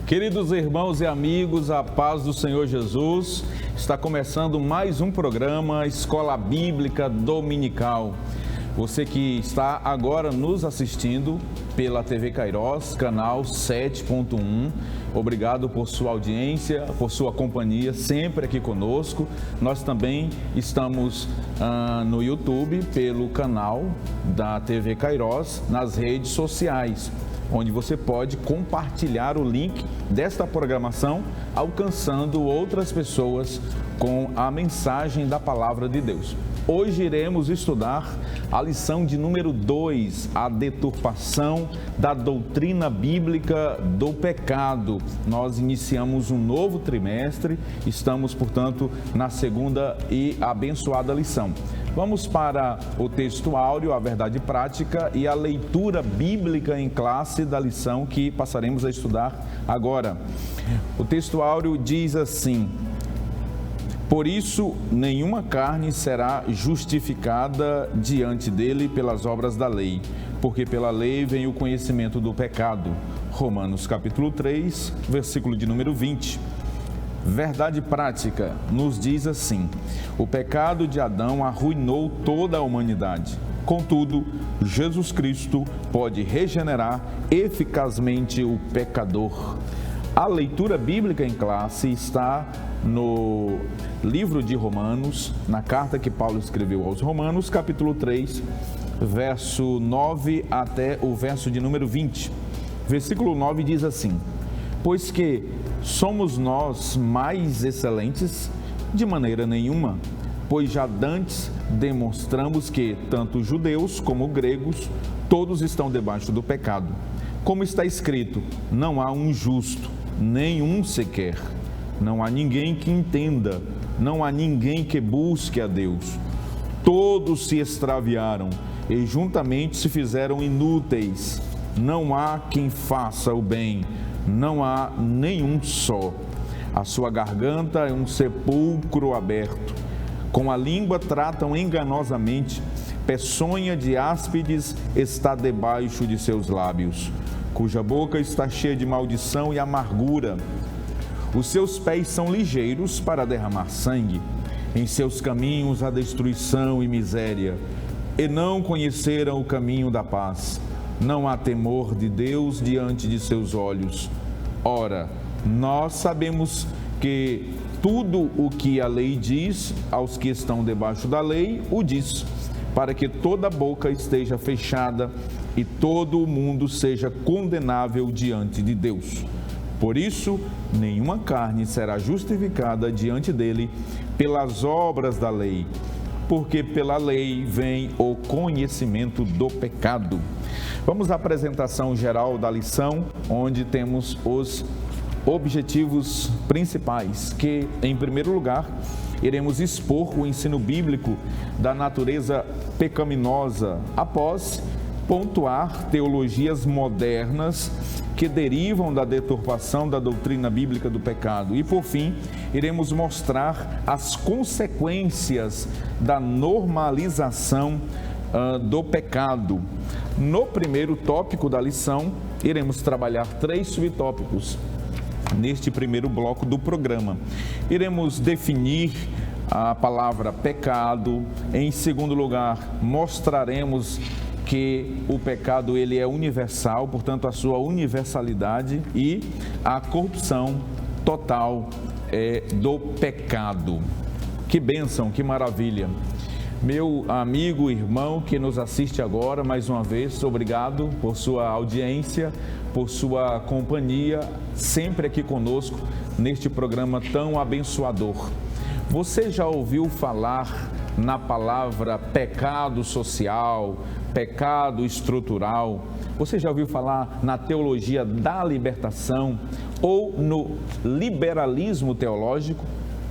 Queridos irmãos e amigos, a paz do Senhor Jesus, está começando mais um programa Escola Bíblica Dominical. Você que está agora nos assistindo pela TV Kairos, canal 7.1, obrigado por sua audiência, por sua companhia, sempre aqui conosco. Nós também estamos no YouTube, pelo canal da TV Kairos, nas redes sociais, onde você pode compartilhar o link desta programação, alcançando outras pessoas com a mensagem da Palavra de Deus. Hoje iremos estudar a lição de número 2, a deturpação da doutrina bíblica do pecado. Nós iniciamos um novo trimestre, estamos, portanto, na segunda e abençoada lição. Vamos para o texto áureo, a verdade prática e a leitura bíblica em classe da lição que passaremos a estudar agora. O texto áureo diz assim: por isso, nenhuma carne será justificada diante dele pelas obras da lei, porque pela lei vem o conhecimento do pecado. Romanos capítulo 3, versículo de número 20. Verdade prática nos diz assim: o pecado de Adão arruinou toda a humanidade. Contudo, Jesus Cristo pode regenerar eficazmente o pecador. A leitura bíblica em classe está no livro de Romanos, na carta que Paulo escreveu aos Romanos, capítulo 3, verso 9 até o verso de número 20. Versículo 9 diz assim: pois que somos nós mais excelentes? De maneira nenhuma, pois já dantes demonstramos que tanto judeus como gregos, todos estão debaixo do pecado. Como está escrito, não há um justo, nenhum sequer. Não há ninguém que entenda, não há ninguém que busque a Deus. Todos se extraviaram e juntamente se fizeram inúteis. Não há quem faça o bem, não há nenhum só. A sua garganta é um sepulcro aberto. Com a língua tratam enganosamente. Peçonha de áspides está debaixo de seus lábios, cuja boca está cheia de maldição e amargura. Os seus pés são ligeiros para derramar sangue. Em seus caminhos há destruição e miséria, e não conheceram o caminho da paz. Não há temor de Deus diante de seus olhos. Ora, nós sabemos que tudo o que a lei diz aos que estão debaixo da lei, o diz, para que toda boca esteja fechada e todo o mundo seja condenável diante de Deus. Por isso, nenhuma carne será justificada diante dele pelas obras da lei, porque pela lei vem o conhecimento do pecado. Vamos à apresentação geral da lição, onde temos os objetivos principais, que, em primeiro lugar, iremos expor o ensino bíblico da natureza pecaminosa, após pontuar teologias modernas que derivam da deturpação da doutrina bíblica do pecado. E, por fim, iremos mostrar as consequências da normalização do pecado. No primeiro tópico da lição, iremos trabalhar 3 subtópicos neste primeiro bloco do programa. Iremos definir a palavra pecado. Em segundo lugar, mostraremos que o pecado ele é universal, portanto a sua universalidade, e a corrupção total do pecado. Que bênção, que maravilha! Meu amigo, irmão que nos assiste agora, mais uma vez, obrigado por sua audiência, por sua companhia, sempre aqui conosco neste programa tão abençoador. Você já ouviu falar na palavra pecado social, pecado estrutural? Você já ouviu falar na teologia da libertação ou no liberalismo teológico?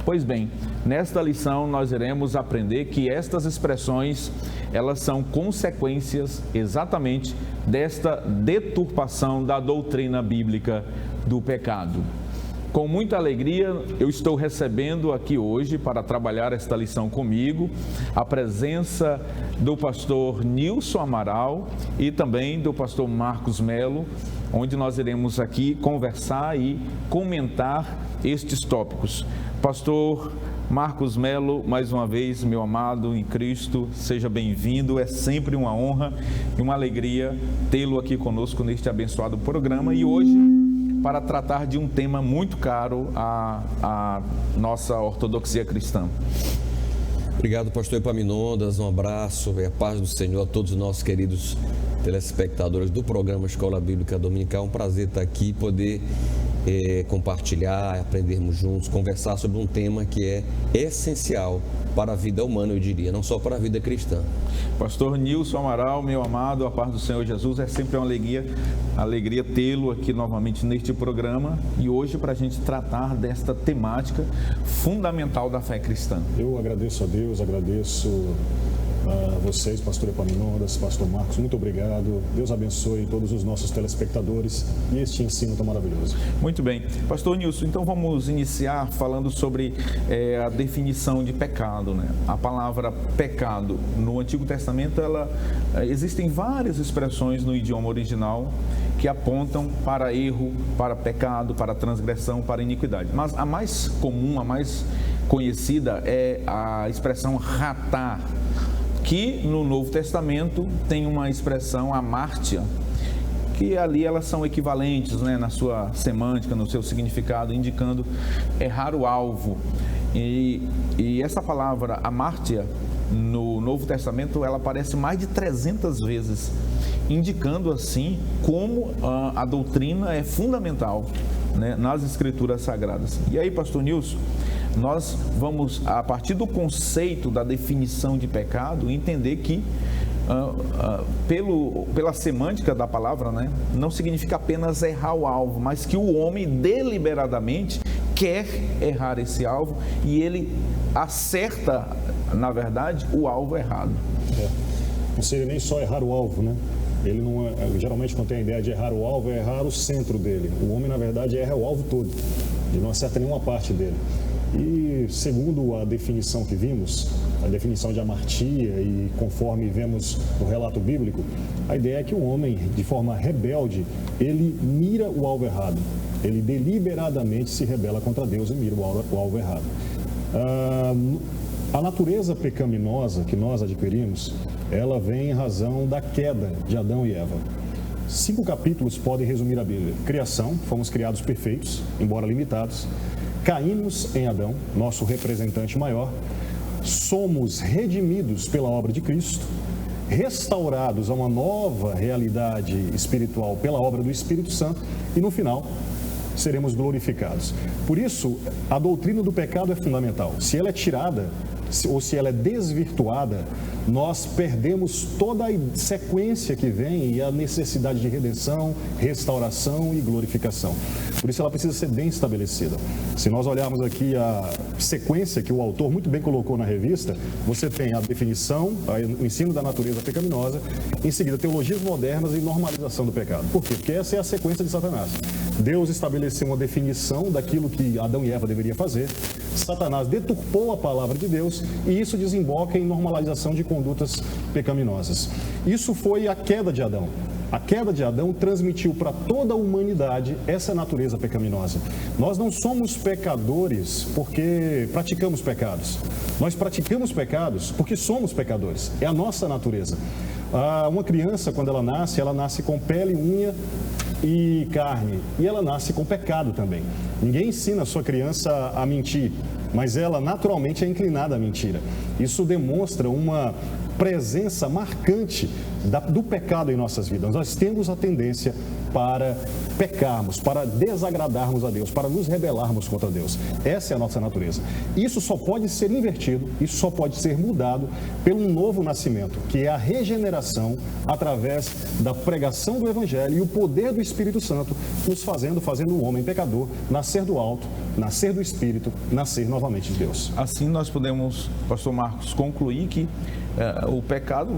Pois bem, nesta lição nós iremos aprender que estas expressões, elas são consequências exatamente desta deturpação da doutrina bíblica do pecado. Com muita alegria, eu estou recebendo aqui hoje, para trabalhar esta lição comigo, a presença do pastor Nilson Amaral e também do pastor Marcos Melo, onde nós iremos aqui conversar e comentar estes tópicos. Pastor Marcos Melo, mais uma vez, meu amado em Cristo, seja bem-vindo. É sempre uma honra e uma alegria tê-lo aqui conosco neste abençoado programa. E hoje, para tratar de um tema muito caro à nossa ortodoxia cristã. Obrigado, pastor Epaminondas, um abraço e a paz do Senhor a todos os nossos queridos telespectadores do programa Escola Bíblica Dominical. Um prazer estar aqui e poder compartilhar, aprendermos juntos, conversar sobre um tema que é essencial para a vida humana, eu diria, não só para a vida cristã. Pastor Nilson Amaral, meu amado, a paz do Senhor Jesus, é sempre uma alegria tê-lo aqui novamente neste programa e hoje para a gente tratar desta temática fundamental da fé cristã. Eu agradeço a Deus, agradeço a vocês, pastor Epaminondas, pastor Marcos, muito obrigado. Deus abençoe todos os nossos telespectadores e este ensino tão maravilhoso. Muito bem. Pastor Nilson, então vamos iniciar falando sobre a definição de pecado, né? A palavra pecado no Antigo Testamento, existem várias expressões no idioma original que apontam para erro, para pecado, para transgressão, para iniquidade. Mas a mais comum, a mais conhecida é a expressão ratar, que no Novo Testamento tem uma expressão amártia, que ali elas são equivalentes, né, na sua semântica, no seu significado, indicando errar o alvo. E essa palavra amártia no Novo Testamento, ela aparece mais de 300 vezes, indicando assim como a doutrina é fundamental, né, nas Escrituras Sagradas. E aí, pastor Nilson, nós vamos, a partir do conceito da definição de pecado, entender que, pela semântica da palavra, né, não significa apenas errar o alvo, mas que o homem deliberadamente quer errar esse alvo e ele acerta, na verdade, o alvo errado. Não seria nem só errar o alvo, né? Ele não geralmente, quando tem a ideia de errar o alvo, é errar o centro dele. O homem, na verdade, erra o alvo todo, ele não acerta nenhuma parte dele. E segundo a definição que vimos, a definição de amartia, e conforme vemos no relato bíblico, a ideia é que o homem, de forma rebelde, ele mira o alvo errado. Ele deliberadamente se rebela contra Deus e mira o alvo errado. A natureza pecaminosa que nós adquirimos, ela vem em razão da queda de Adão e Eva. 5 capítulos podem resumir a Bíblia. Criação, fomos criados perfeitos, embora limitados. Caímos em Adão, nosso representante maior, somos redimidos pela obra de Cristo, restaurados a uma nova realidade espiritual pela obra do Espírito Santo e no final seremos glorificados. Por isso, a doutrina do pecado é fundamental. Se ela é tirada ou se ela é desvirtuada, nós perdemos toda a sequência que vem e a necessidade de redenção, restauração e glorificação. Por isso ela precisa ser bem estabelecida. Se nós olharmos aqui a sequência que o autor muito bem colocou na revista, você tem a definição, o ensino da natureza pecaminosa, em seguida teologias modernas e normalização do pecado. Por quê? Porque essa é a sequência de Satanás. Deus estabeleceu uma definição daquilo que Adão e Eva deveriam fazer. Satanás deturpou a palavra de Deus e isso desemboca em normalização de condutas pecaminosas. Isso foi a queda de Adão. A queda de Adão transmitiu para toda a humanidade essa natureza pecaminosa. Nós não somos pecadores porque praticamos pecados. Nós praticamos pecados porque somos pecadores. É a nossa natureza. Uma criança, quando ela nasce com pele, unha e carne. E ela nasce com pecado também. Ninguém ensina a sua criança a mentir, mas ela naturalmente é inclinada à mentira. Isso demonstra uma presença marcante do pecado em nossas vidas. Nós temos a tendência para pecarmos, para desagradarmos a Deus, para nos rebelarmos contra Deus. Essa é a nossa natureza. Isso só pode ser invertido, isso só pode ser mudado pelo novo nascimento, que é a regeneração através da pregação do Evangelho e o poder do Espírito Santo nos fazendo o homem pecador nascer do alto, nascer do Espírito, nascer novamente de Deus. Assim nós podemos, pastor Marcos, concluir que o pecado,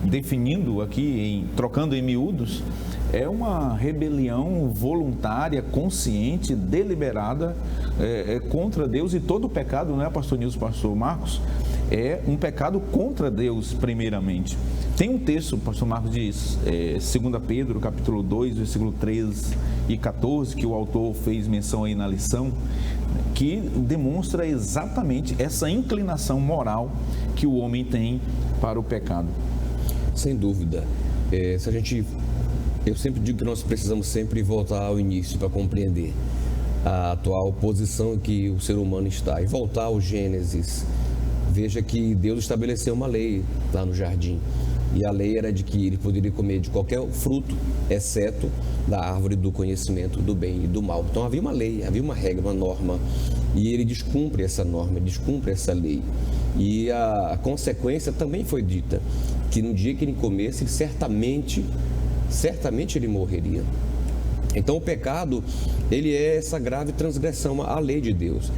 definindo aqui, trocando em miúdos, é uma rebelião voluntária, consciente, deliberada contra Deus, e todo o pecado, não é, pastor Nilson, pastor Marcos? é um pecado contra Deus, primeiramente. Tem um texto, o pastor Marcos diz, 2 Pedro, capítulo 2, versículo 13 e 14, que o autor fez menção aí na lição, que demonstra exatamente essa inclinação moral que o homem tem para o pecado. Sem dúvida. Eu sempre digo que nós precisamos sempre voltar ao início para compreender a atual posição em que o ser humano está. E voltar ao Gênesis. Veja que Deus estabeleceu uma lei lá no jardim. E a lei era de que ele poderia comer de qualquer fruto, exceto da árvore do conhecimento do bem e do mal. Então havia uma lei, havia uma regra, uma norma. E ele descumpre essa norma, ele descumpre essa lei. E a consequência também foi dita, que no dia que ele comesse, ele certamente ele morreria. Então o pecado, ele é essa grave transgressão à lei de Deus.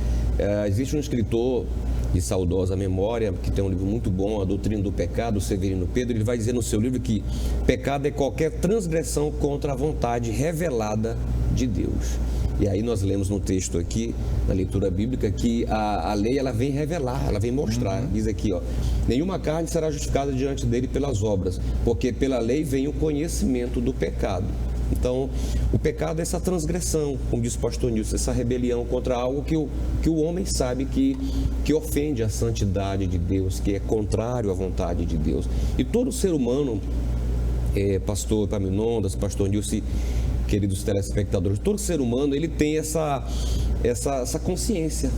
Existe um escritor de saudosa memória, que tem um livro muito bom, A Doutrina do Pecado, Severino Pedro. Ele vai dizer no seu livro que pecado é qualquer transgressão contra a vontade revelada de Deus. E aí nós lemos no texto aqui, na leitura bíblica, que a lei ela vem revelar, ela vem mostrar. Diz aqui, nenhuma carne será justificada diante dele pelas obras, porque pela lei vem o conhecimento do pecado. Então, o pecado é essa transgressão, como diz o pastor Nilson, essa rebelião contra algo que o homem sabe que ofende a santidade de Deus, que é contrário à vontade de Deus. E todo ser humano, pastor Epaminondas, pastor Nilson, queridos telespectadores, todo ser humano ele tem essa consciência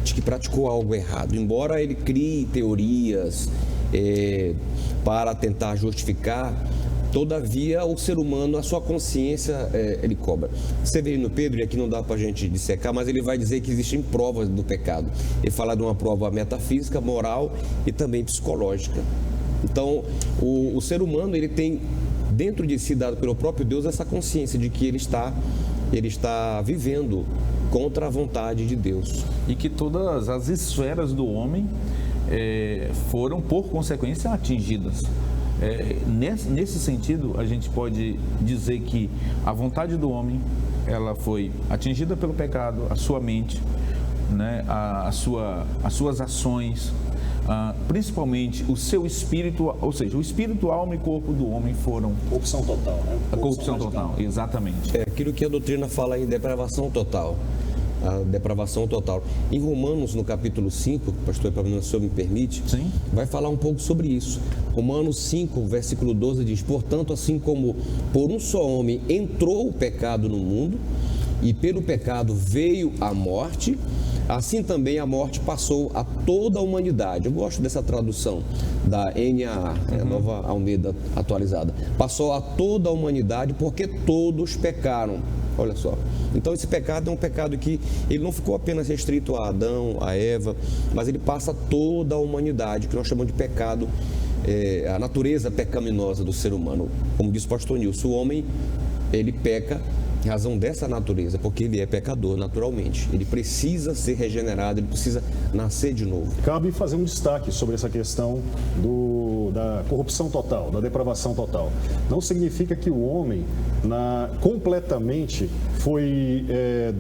de que praticou algo errado. Embora ele crie teorias para tentar justificar, todavia o ser humano, a sua consciência, ele cobra. Severino Pedro, e aqui não dá para a gente dissecar, mas ele vai dizer que existem provas do pecado. Ele fala de uma prova metafísica, moral e também psicológica. Então, o ser humano ele tem dentro de si, dado pelo próprio Deus, essa consciência de que ele está vivendo contra a vontade de Deus. E que todas as esferas do homem foram, por consequência, atingidas. Nesse sentido, a gente pode dizer que a vontade do homem, ela foi atingida pelo pecado, a sua mente, né, as suas ações, principalmente o seu espírito, ou seja, o espírito, alma e corpo do homem foram... Corrupção total, né? A corrupção total, exatamente. É aquilo que a doutrina fala em depravação total. A depravação total. Em Romanos, no capítulo 5, pastor Epaminondas, se o senhor me permite, sim, vai falar um pouco sobre isso. Romanos 5, versículo 12 diz: portanto, assim como por um só homem entrou o pecado no mundo, e pelo pecado veio a morte, assim também a morte passou a toda a humanidade. Eu gosto dessa tradução da NAA, a Nova Almeida atualizada. Passou a toda a humanidade porque todos pecaram. Olha só. Então esse pecado é um pecado que ele não ficou apenas restrito a Adão, a Eva, mas ele passa a toda a humanidade, que nós chamamos de pecado, a natureza pecaminosa do ser humano. Como diz o pastor Nilson, o homem, ele peca em razão dessa natureza, porque ele é pecador naturalmente. Ele precisa ser regenerado, ele precisa nascer de novo. Cabe fazer um destaque sobre essa questão da corrupção total, da depravação total. Não significa que o homem completamente foi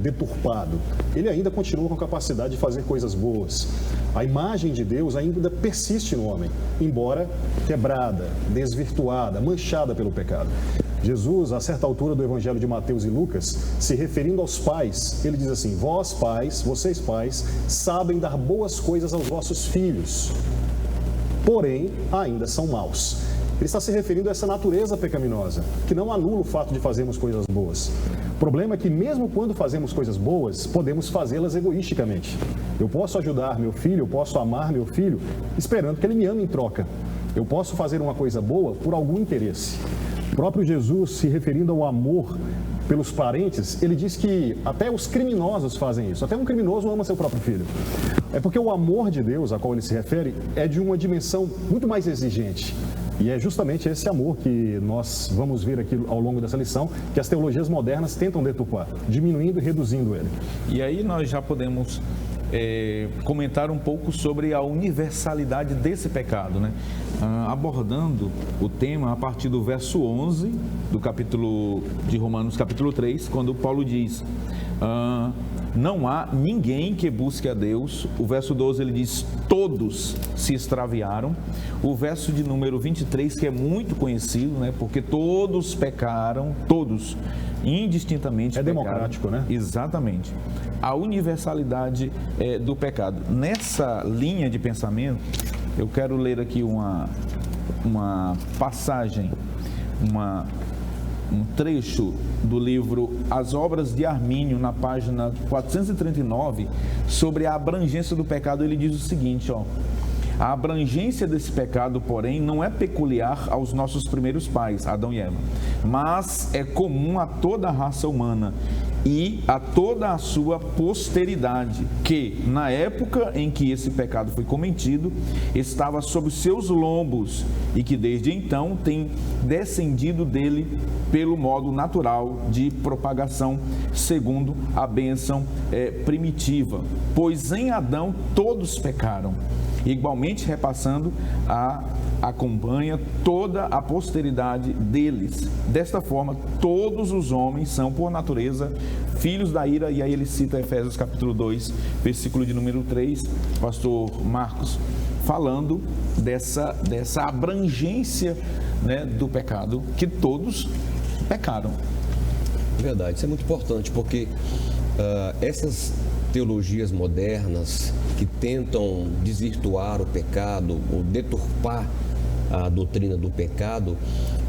deturpado. Ele ainda continua com a capacidade de fazer coisas boas. A imagem de Deus ainda persiste no homem, embora quebrada, desvirtuada, manchada pelo pecado. Jesus, a certa altura do Evangelho de Mateus e Lucas, se referindo aos pais, ele diz assim: vós pais, vocês pais, sabem dar boas coisas aos vossos filhos, porém ainda são maus. Ele está se referindo a essa natureza pecaminosa, que não anula o fato de fazermos coisas boas. O problema é que mesmo quando fazemos coisas boas, podemos fazê-las egoisticamente. Eu posso ajudar meu filho, eu posso amar meu filho, esperando que ele me ame em troca. Eu posso fazer uma coisa boa por algum interesse. O próprio Jesus, se referindo ao amor pelos parentes, ele diz que até os criminosos fazem isso. Até um criminoso ama seu próprio filho. É porque o amor de Deus, a qual ele se refere, é de uma dimensão muito mais exigente. E é justamente esse amor que nós vamos ver aqui ao longo dessa lição, que as teologias modernas tentam deturpar, diminuindo e reduzindo ele. E aí nós já podemos comentar um pouco sobre a universalidade desse pecado, né? Abordando o tema a partir do verso 11 do capítulo de Romanos, capítulo 3, quando Paulo diz: não há ninguém que busque a Deus. O verso 12 ele diz: todos se extraviaram. O verso de número 23, que é muito conhecido, né? Porque todos pecaram, todos, indistintamente. É pecaram. democrático, né? Exatamente. A universalidade do pecado. Nessa linha de pensamento, eu quero ler aqui uma passagem, um trecho do livro As Obras de Armínio, na página 439, sobre a abrangência do pecado. Ele diz o seguinte, ó: a abrangência desse pecado, porém, não é peculiar aos nossos primeiros pais, Adão e Eva, mas é comum a toda a raça humana e a toda a sua posteridade, que, na época em que esse pecado foi cometido, estava sob seus lombos e que desde então tem descendido dele pelo modo natural de propagação, segundo a bênção primitiva. Pois em Adão todos pecaram, igualmente repassando acompanha toda a posteridade deles. Desta forma, todos os homens são, por natureza, filhos da ira. E aí ele cita Efésios capítulo 2, versículo de número 3, pastor Marcos, falando dessa abrangência, né, do pecado, que todos pecaram. Verdade, isso é muito importante, porque essas teologias modernas que tentam desvirtuar o pecado ou deturpar a doutrina do pecado,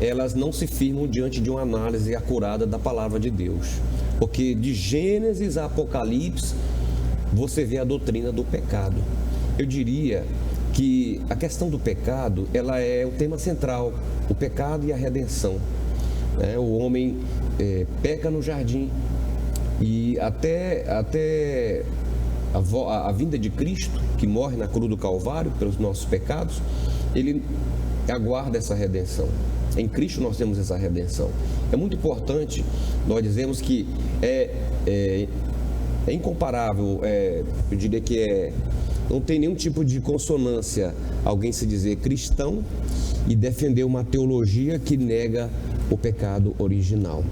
elas não se firmam diante de uma análise acurada da palavra de Deus, porque de Gênesis a Apocalipse você vê a doutrina do pecado. Eu diria que a questão do pecado, ela é o tema central, o pecado e a redenção. O homem peca no jardim, e até a vinda de Cristo, que morre na cruz do Calvário pelos nossos pecados, ele aguarda essa redenção. Em Cristo nós temos essa redenção. É muito importante nós dizemos que é incomparável, eu diria que não tem nenhum tipo de consonância alguém se dizer cristão e defender uma teologia que nega o pecado original.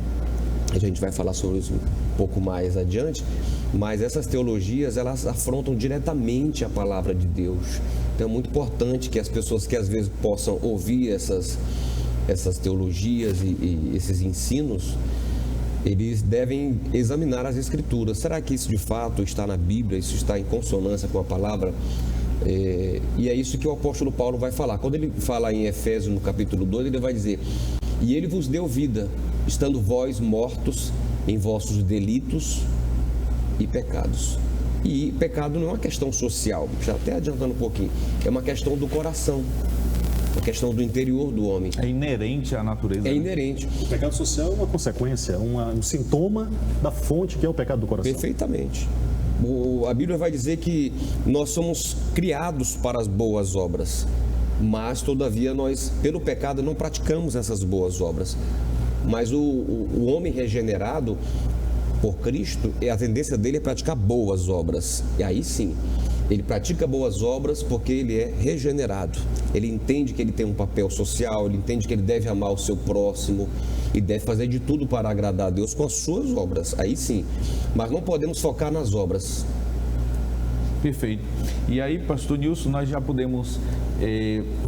A gente vai falar sobre isso um pouco mais adiante, mas essas teologias, elas afrontam diretamente a palavra de Deus. Então é muito importante que as pessoas que às vezes possam ouvir essas teologias e esses ensinos, eles devem examinar as Escrituras. Será que isso de fato está na Bíblia? Isso está em consonância com a palavra? E é isso que o apóstolo Paulo vai falar. Quando ele fala em Efésios, no capítulo 2, ele vai dizer: e ele vos deu vida, estando vós mortos em vossos delitos e pecados. E pecado não é uma questão social, já até adiantando um pouquinho, é uma questão do coração, uma questão do interior do homem. É inerente à natureza. É inerente. O pecado social é uma consequência, um sintoma da fonte que é o pecado do coração. Perfeitamente. A Bíblia vai dizer que nós somos criados para as boas obras, mas todavia nós, pelo pecado, não praticamos essas boas obras. Mas o homem regenerado por Cristo, a tendência dele é praticar boas obras. E aí sim, ele pratica boas obras porque ele é regenerado. Ele entende que ele tem um papel social, ele entende que ele deve amar o seu próximo e deve fazer de tudo para agradar a Deus com as suas obras. Aí sim, mas não podemos focar nas obras. Perfeito. E aí, pastor Nilson, nós já podemos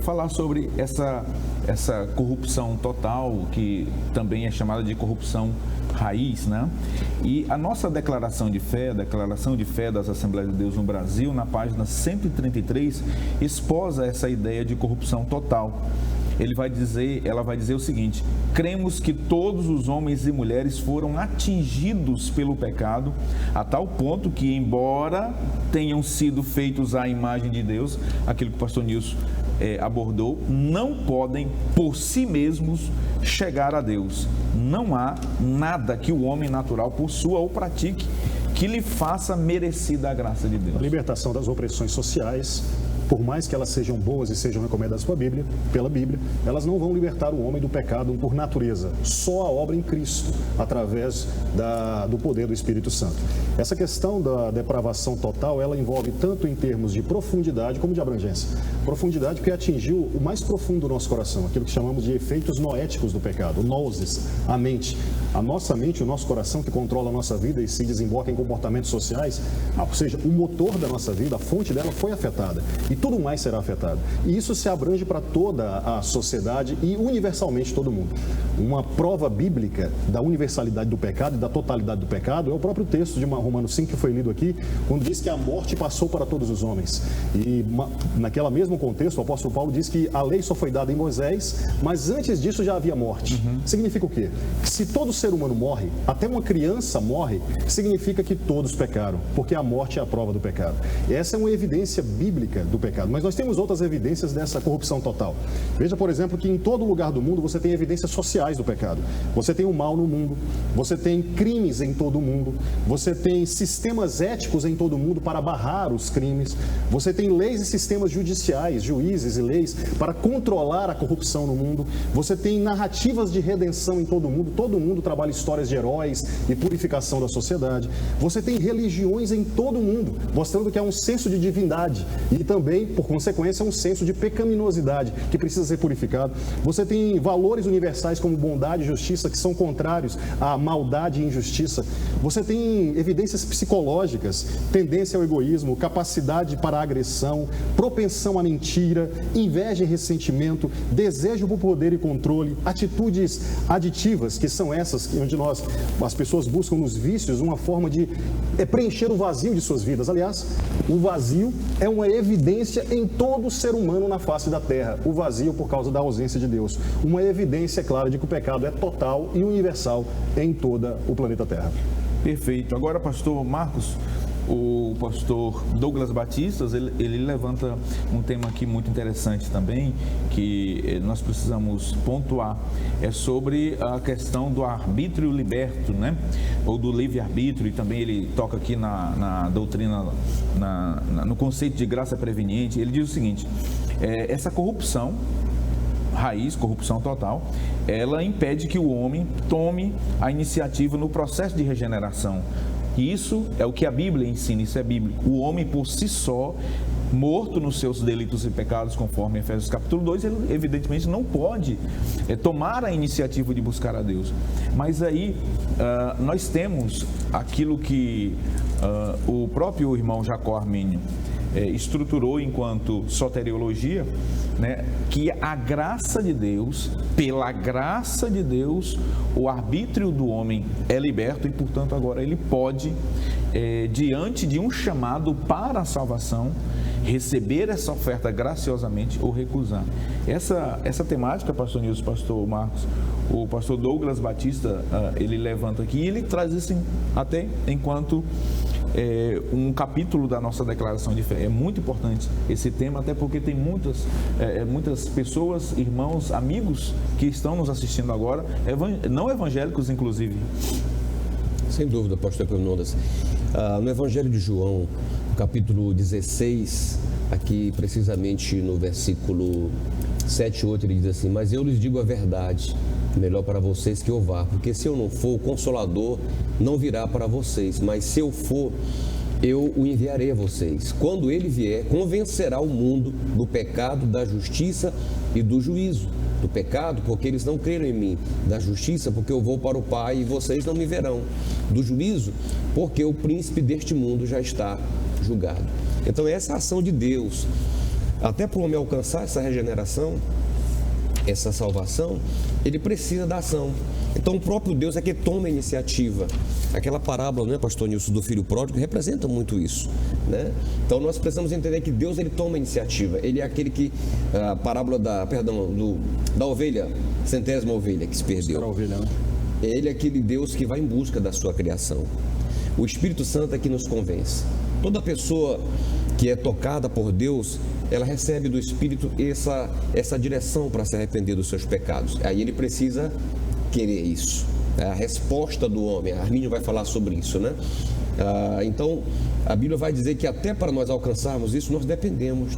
falar sobre essa corrupção total, que também é chamada de corrupção raiz, né? E a nossa declaração de fé, a declaração de fé das Assembleias de Deus no Brasil, na página 133, esposa essa ideia de corrupção total. Ela vai dizer o seguinte: cremos que todos os homens e mulheres foram atingidos pelo pecado, a tal ponto que, embora tenham sido feitos à imagem de Deus, aquilo que o pastor Nilson abordou, não podem por si mesmos chegar a Deus. Não há nada que o homem natural possua ou pratique que lhe faça merecida a graça de Deus. A libertação das opressões sociais por mais que elas sejam boas e sejam recomendadas pela Bíblia, elas não vão libertar o homem do pecado por natureza. Só a obra em Cristo, através do poder do Espírito Santo. Essa questão da depravação total, ela envolve tanto em termos de profundidade como de abrangência. Profundidade porque atingiu o mais profundo do nosso coração, aquilo que chamamos de efeitos noéticos do pecado, nooses, a mente. A nossa mente, o nosso coração que controla a nossa vida e se desemboca em comportamentos sociais, ou seja, o motor da nossa vida, a fonte dela foi afetada e tudo mais será afetado. E isso se abrange para toda a sociedade e universalmente todo mundo. Uma prova bíblica da universalidade do pecado e da totalidade do pecado é o próprio texto de Romanos 5 que foi lido aqui, quando diz que a morte passou para todos os homens. E naquele mesmo contexto, o apóstolo Paulo diz que a lei só foi dada em Moisés, mas antes disso já havia morte. Significa o quê? Que se todo ser humano morre, até uma criança morre, significa que todos pecaram, porque a morte é a prova do pecado. E essa é uma evidência bíblica do pecado, mas nós temos outras evidências dessa corrupção total. Veja, por exemplo, que em todo lugar do mundo você tem evidências sociais do pecado. Você tem o mal no mundo, você tem crimes em todo o mundo, você tem sistemas éticos em todo o mundo para barrar os crimes, você tem leis e sistemas judiciais, juízes e leis para controlar a corrupção no mundo, você tem narrativas de redenção em todo mundo trabalha histórias de heróis e purificação da sociedade, você tem religiões em todo o mundo, mostrando que há um senso de divindade e também, por consequência, um senso de pecaminosidade que precisa ser purificado, você tem valores universais como bondade e justiça que são contrários à maldade e injustiça, você tem evidências psicológicas, tendência ao egoísmo, capacidade para a agressão, propensão à mentira, inveja e ressentimento, desejo por poder e controle, atitudes aditivas, que são essas onde as pessoas buscam nos vícios uma forma de preencher o vazio de suas vidas. Aliás, o vazio é uma evidência em todo ser humano na face da terra. O vazio por causa da ausência de Deus. Uma evidência clara de que o pecado é total e universal em todo o planeta Terra. Perfeito. Agora, pastor Marcos, o pastor Douglas Batistas, ele levanta um tema aqui muito interessante também, que nós precisamos pontuar, é sobre a questão do arbítrio liberto, né? Ou do livre-arbítrio, e também ele toca aqui na doutrina, no conceito de graça preveniente. Ele diz o seguinte, essa corrupção raiz, corrupção total, ela impede que o homem tome a iniciativa no processo de regeneração. E isso é o que a Bíblia ensina, isso é bíblico. O homem por si só, morto nos seus delitos e pecados, conforme Efésios capítulo 2, ele evidentemente não pode tomar a iniciativa de buscar a Deus. Mas aí nós temos aquilo que o próprio irmão Jacó Armênio estruturou enquanto soteriologia, né, que a graça de Deus, pela graça de Deus, o arbítrio do homem é liberto e, portanto, agora ele pode, diante de um chamado para a salvação, receber essa oferta graciosamente ou recusar. Essa temática, pastor Nilson, pastor Marcos, o pastor Douglas Batista, ele levanta aqui e ele traz isso até enquanto um capítulo da nossa declaração de fé. É muito importante esse tema, até porque tem muitas pessoas, irmãos, amigos que estão nos assistindo agora, não evangélicos inclusive. Sem dúvida, pastor Epaminondas. No Evangelho de João, capítulo 16, aqui precisamente no versículo 7 e 8, ele diz assim: mas eu lhes digo a verdade, melhor para vocês que eu vá, porque se eu não for, o Consolador não virá para vocês, mas se eu for, eu o enviarei a vocês. Quando ele vier, convencerá o mundo do pecado, da justiça e do juízo. Do pecado, porque eles não creram em mim. Da justiça, porque eu vou para o Pai e vocês não me verão. Do juízo, porque o príncipe deste mundo já está julgado. Então essa é a ação de Deus. Até para o homem alcançar essa regeneração, essa salvação, ele precisa da ação. Então o próprio Deus é que toma a iniciativa. Aquela parábola, né, pastor Nilson, do filho pródigo, representa muito isso, né? Então nós precisamos entender que Deus, ele toma a iniciativa. Ele é aquele que, a parábola da ovelha, centésima ovelha que se perdeu. Ovelha, né? Ele é aquele Deus que vai em busca da sua criação. O Espírito Santo é que nos convence. Toda pessoa que é tocada por Deus, ela recebe do Espírito essa direção para se arrepender dos seus pecados. Aí ele precisa querer isso. É a resposta do homem. A Armínio vai falar sobre isso, né? Então, a Bíblia vai dizer que até para nós alcançarmos isso, nós dependemos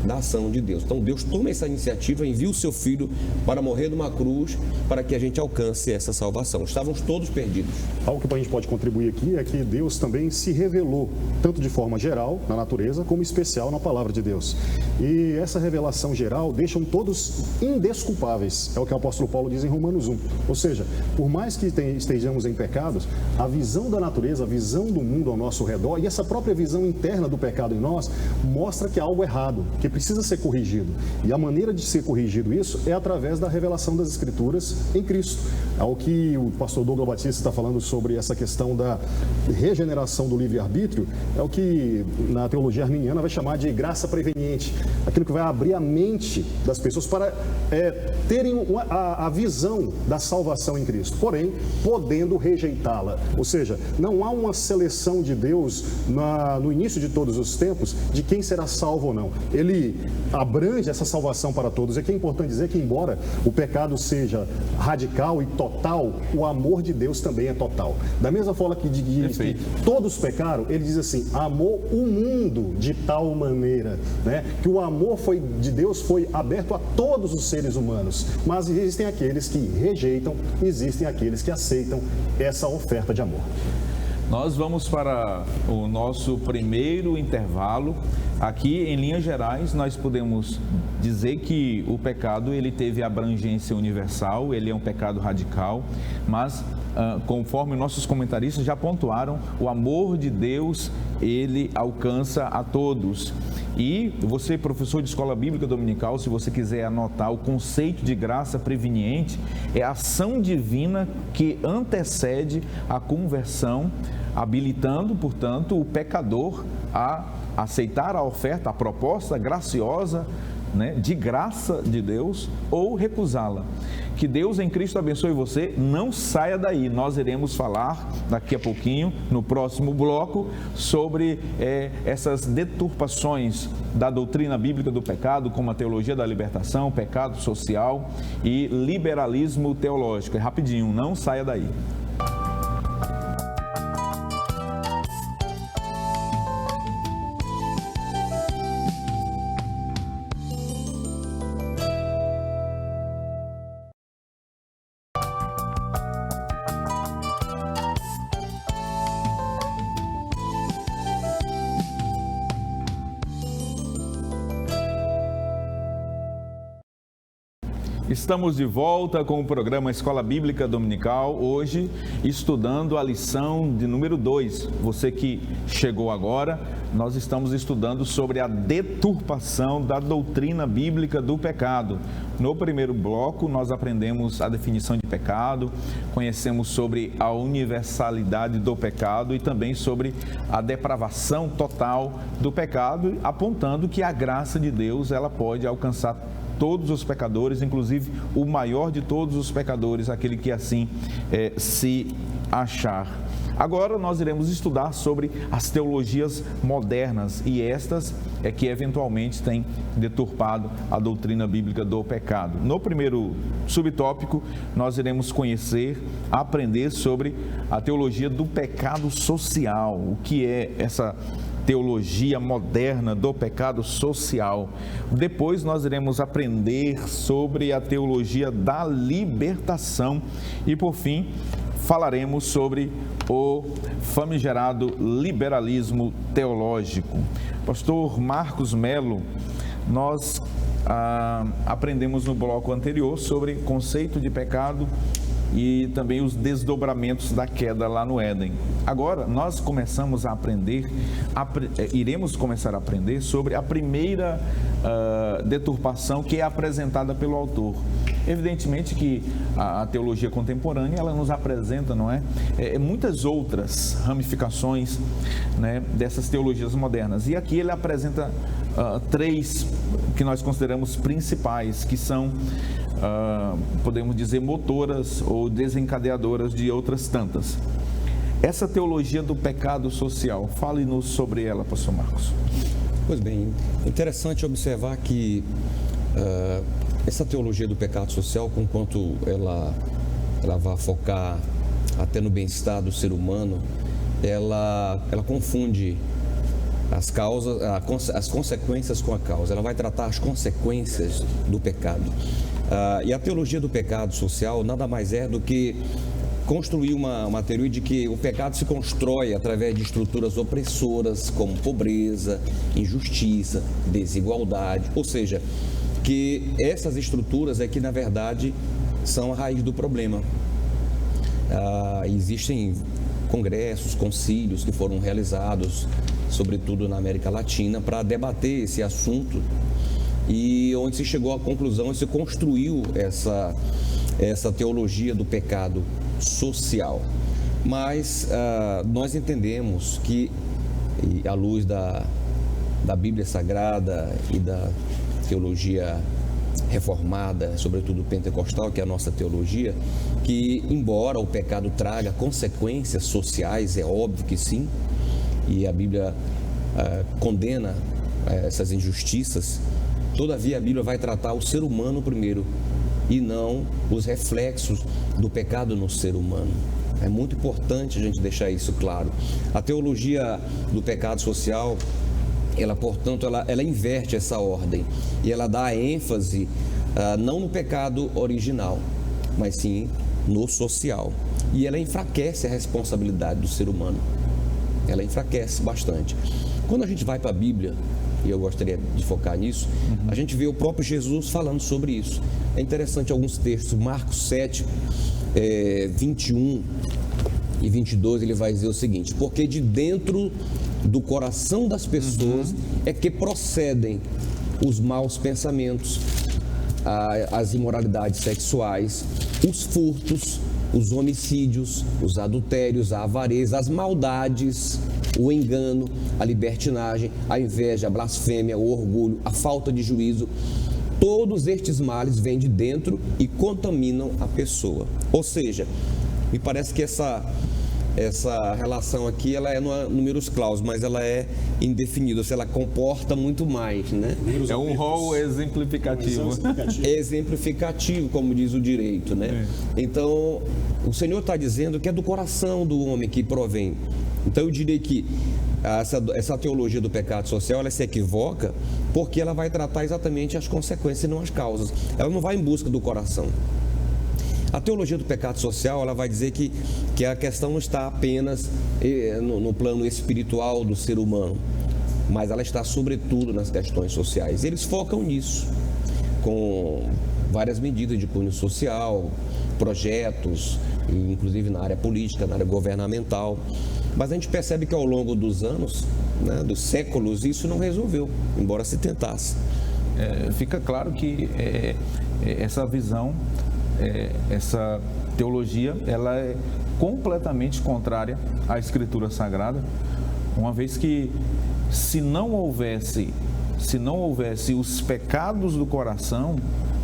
da ação de Deus. Então Deus toma essa iniciativa, envia o seu Filho para morrer numa cruz, para que a gente alcance essa salvação. Estávamos todos perdidos. Algo que a gente pode contribuir aqui é que Deus também se revelou, tanto de forma geral na natureza, como especial na palavra de Deus. E essa revelação geral deixam todos indesculpáveis, é o que o apóstolo Paulo diz em Romanos 1. Ou seja, por mais que estejamos em pecados, a visão da natureza, a visão do mundo ao nosso redor e essa própria visão interna do pecado em nós mostra que há algo errado, que precisa ser corrigido. E a maneira de ser corrigido isso é através da revelação das Escrituras em Cristo. Ao que o pastor Douglas Batista está falando sobre essa questão da regeneração do livre-arbítrio, é o que na teologia arminiana vai chamar de graça preveniente, aquilo que vai abrir a mente das pessoas para terem a visão da salvação em Cristo, porém, podendo rejeitá-la. Ou seja, não há uma seleção de Deus no início de todos os tempos de quem será salvo ou não. Ele abrange essa salvação para todos. E aqui é importante dizer que, embora o pecado seja radical e total, o amor de Deus também é total. Da mesma forma que diz que todos pecaram, ele diz assim, amou o mundo de tal maneira, né, que o amor de Deus foi aberto a todos os seres humanos. Mas existem aqueles que rejeitam, existem aqueles que aceitam essa oferta de amor. Nós vamos para o nosso primeiro intervalo. Aqui, em linhas gerais, nós podemos dizer que o pecado ele teve abrangência universal, ele é um pecado radical, mas conforme nossos comentaristas já pontuaram, o amor de Deus ele alcança a todos. E você, professor de escola bíblica dominical, se você quiser anotar o conceito de graça preveniente, é a ação divina que antecede a conversão, habilitando, portanto, o pecador a aceitar a oferta, a proposta graciosa, né, de graça de Deus, ou recusá-la. Que Deus em Cristo abençoe você, não saia daí. Nós iremos falar daqui a pouquinho, no próximo bloco, sobre essas deturpações da doutrina bíblica do pecado, como a teologia da libertação, pecado social e liberalismo teológico. É rapidinho, não saia daí. Estamos de volta com o programa Escola Bíblica Dominical, hoje estudando a lição de número 2. Você que chegou agora, nós estamos estudando sobre a deturpação da doutrina bíblica do pecado. No primeiro bloco, nós aprendemos a definição de pecado, conhecemos sobre a universalidade do pecado e também sobre a depravação total do pecado, apontando que a graça de Deus ela pode alcançar todos os pecadores, inclusive o maior de todos os pecadores, aquele que assim se achar. Agora nós iremos estudar sobre as teologias modernas e estas é que eventualmente têm deturpado a doutrina bíblica do pecado. No primeiro subtópico, nós iremos aprender sobre a teologia do pecado social. O que é essa teologia moderna do pecado social? Depois nós iremos aprender sobre a teologia da libertação e, por fim, falaremos sobre o famigerado liberalismo teológico. Pastor Marcos Melo, nós aprendemos no bloco anterior sobre conceito de pecado e também os desdobramentos da queda lá no Éden. Agora, nós começamos a aprender, iremos começar a aprender sobre a primeira deturpação que é apresentada pelo autor. Evidentemente que a teologia contemporânea, ela nos apresenta, não é? Muitas outras ramificações, né, dessas teologias modernas. E aqui ele apresenta três que nós consideramos principais, que são, podemos dizer, motoras ou desencadeadoras de outras tantas. Essa teologia do pecado social, fale-nos sobre ela, pastor Marcos. Pois bem, é interessante observar que essa teologia do pecado social, conquanto ela vai focar até no bem-estar do ser humano, ela confunde as causas, as consequências com a causa. Ela vai tratar as consequências do pecado. E a teologia do pecado social nada mais é do que construir uma teoria de que o pecado se constrói através de estruturas opressoras, como pobreza, injustiça, desigualdade, ou seja, que essas estruturas é que, na verdade, são a raiz do problema. Existem congressos, concílios que foram realizados, sobretudo na América Latina, para debater esse assunto, e onde se chegou à conclusão e se construiu essa teologia do pecado social. Mas nós entendemos que, à luz da Bíblia Sagrada e da teologia reformada, sobretudo pentecostal, que é a nossa teologia, que embora o pecado traga consequências sociais, é óbvio que sim, e a Bíblia condena essas injustiças, todavia a Bíblia vai tratar o ser humano primeiro e não os reflexos do pecado no ser humano. É muito importante a gente deixar isso claro. A teologia do pecado social, portanto, ela inverte essa ordem e ela dá ênfase não no pecado original, mas sim no social. E ela enfraquece a responsabilidade do ser humano. Ela enfraquece bastante. Quando a gente vai para a Bíblia, e eu gostaria de focar nisso, a gente vê o próprio Jesus falando sobre isso. É interessante alguns textos, Marcos 7, 21 e 22, ele vai dizer o seguinte: porque de dentro do coração das pessoas é que procedem os maus pensamentos, as imoralidades sexuais, os furtos, os homicídios, os adultérios, a avareza, as maldades, o engano, a libertinagem, a inveja, a blasfêmia, o orgulho, a falta de juízo. Todos estes males vêm de dentro e contaminam a pessoa. Ou seja, me parece que essa relação aqui, ela é números clausos, mas ela é indefinida, ou seja, ela comporta muito mais, né? É um rol exemplificativo. Exemplificativo, como diz o direito, né? Então, o Senhor está dizendo que é do coração do homem que provém. Então, eu diria que essa teologia do pecado social, ela se equivoca porque ela vai tratar exatamente as consequências e não as causas. Ela não vai em busca do coração. A teologia do pecado social, ela vai dizer que a questão não está apenas no plano espiritual do ser humano, mas ela está sobretudo nas questões sociais. Eles focam nisso, com várias medidas de cunho social, projetos, inclusive na área política, na área governamental. Mas a gente percebe que ao longo dos anos, né, dos séculos, isso não resolveu, embora se tentasse. Fica claro que essa visão, essa teologia, ela é completamente contrária à Escritura Sagrada, uma vez que se não houvesse os pecados do coração,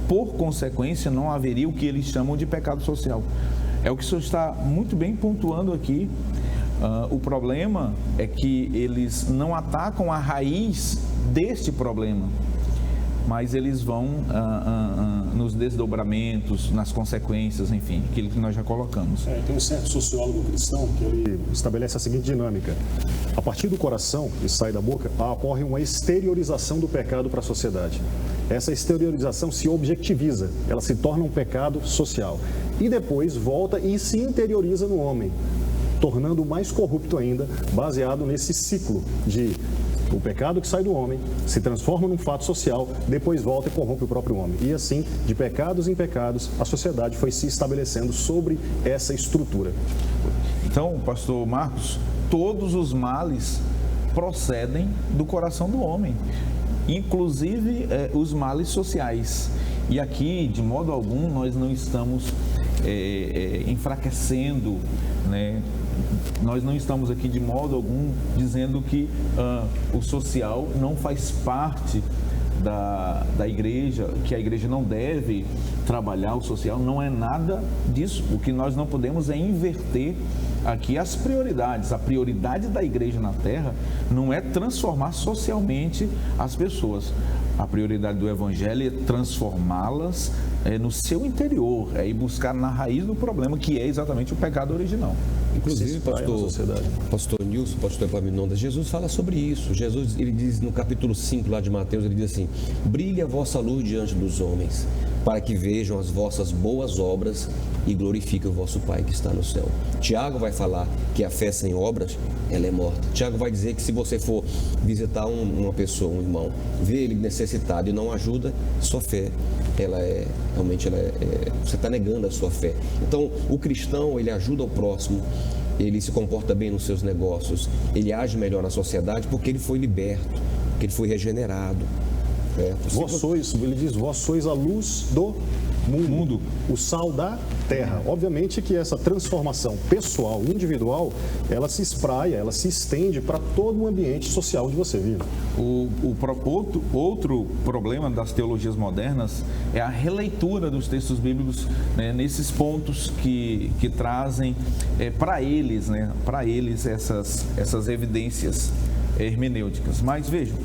por consequência não haveria o que eles chamam de pecado social. É o que o senhor está muito bem pontuando aqui. O problema é que eles não atacam a raiz deste problema, mas eles vão nos desdobramentos, nas consequências, enfim, aquilo que nós já colocamos. Tem um certo sociólogo cristão que ele estabelece a seguinte dinâmica: a partir do coração, e sai da boca, ocorre uma exteriorização do pecado para a sociedade. Essa exteriorização se objetiviza, ela se torna um pecado social, e depois volta e se interioriza no homem, tornando-o mais corrupto ainda, baseado nesse ciclo de o pecado que sai do homem, se transforma num fato social, depois volta e corrompe o próprio homem. E assim, de pecados em pecados, a sociedade foi se estabelecendo sobre essa estrutura. Então, pastor Marcos, todos os males procedem do coração do homem, inclusive os males sociais. E aqui, de modo algum, nós não estamos enfraquecendo, né? Nós não estamos aqui de modo algum dizendo que o social não faz parte da igreja, que a igreja não deve trabalhar o social. Não é nada disso. O que nós não podemos é inverter aqui as prioridades. A prioridade da igreja na terra não é transformar socialmente as pessoas. A prioridade do evangelho é transformá-las no seu interior, ir buscar na raiz do problema, que é exatamente o pecado original. Inclusive, pastor Nilson, pastor Epaminondas, Jesus fala sobre isso. Jesus, ele diz no capítulo 5 lá de Mateus, ele diz assim: brilhe a vossa luz diante dos homens, para que vejam as vossas boas obras e glorifiquem o vosso Pai que está no céu. Tiago vai falar que a fé sem obras, ela é morta. Tiago vai dizer que se você for visitar uma pessoa, um irmão, ver ele necessitado e não ajuda, sua fé, você está negando a sua fé. Então, o cristão, ele ajuda o próximo, ele se comporta bem nos seus negócios, ele age melhor na sociedade porque ele foi liberto, porque ele foi regenerado. Ele diz, vós sois a luz do mundo, o sal da terra. Obviamente que essa transformação pessoal, individual, ela se espraia, ela se estende para todo o ambiente social onde você vive. Outro problema das teologias modernas é a releitura dos textos bíblicos, né, nesses pontos que trazem para eles essas evidências hermenêuticas. Mas vejam,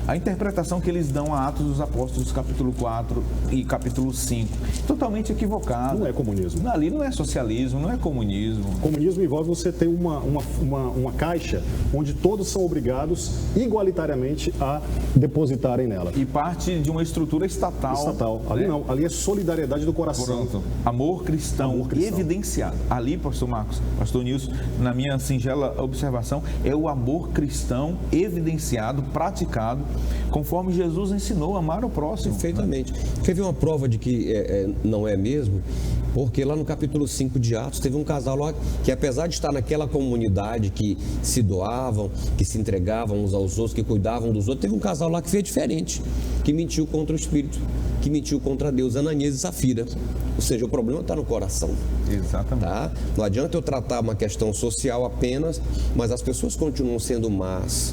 a interpretação que eles dão a Atos dos Apóstolos, capítulo 4 e capítulo 5, totalmente equivocada. Não é comunismo. Ali não é socialismo, não é comunismo. Comunismo envolve você ter uma caixa onde todos são obrigados igualitariamente a depositarem nela. E parte de uma estrutura estatal. Ali né? não, ali é solidariedade do coração. Pronto. Amor cristão evidenciado. Ali, pastor Marcos, pastor Nilson, na minha singela observação, é o amor cristão evidenciado, praticado, conforme Jesus ensinou a amar o próximo. Perfeitamente. Quer ver uma prova de que não é mesmo? Porque lá no capítulo 5 de Atos, teve um casal lá que, apesar de estar naquela comunidade que se doavam, que se entregavam uns aos outros, que cuidavam dos outros, teve um casal lá que fez diferente, que mentiu contra o Espírito, que mentiu contra Deus, Ananias e Safira. Ou seja, o problema está no coração. Exatamente. Tá? Não adianta eu tratar uma questão social apenas, mas as pessoas continuam sendo más.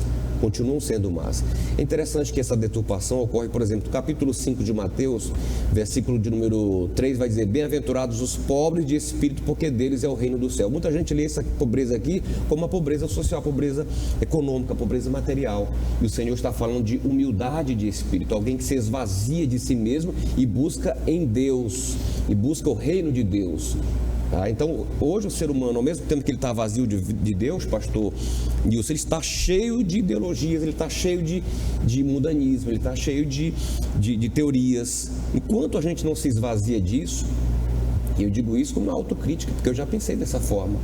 É interessante que essa deturpação ocorre, por exemplo, no capítulo 5 de Mateus, versículo de número 3, vai dizer: bem-aventurados os pobres de espírito, porque deles é o reino do céu. Muita gente lê essa pobreza aqui como uma pobreza social, pobreza econômica, pobreza material. E o Senhor está falando de humildade de espírito, alguém que se esvazia de si mesmo e busca em Deus, e busca o reino de Deus. Então, hoje o ser humano, ao mesmo tempo que ele está vazio de Deus, pastor Nilson, ele está cheio de ideologias, ele está cheio de mundanismo, ele está cheio de teorias. Enquanto a gente não se esvazia disso, e eu digo isso como uma autocrítica, porque eu já pensei dessa forma,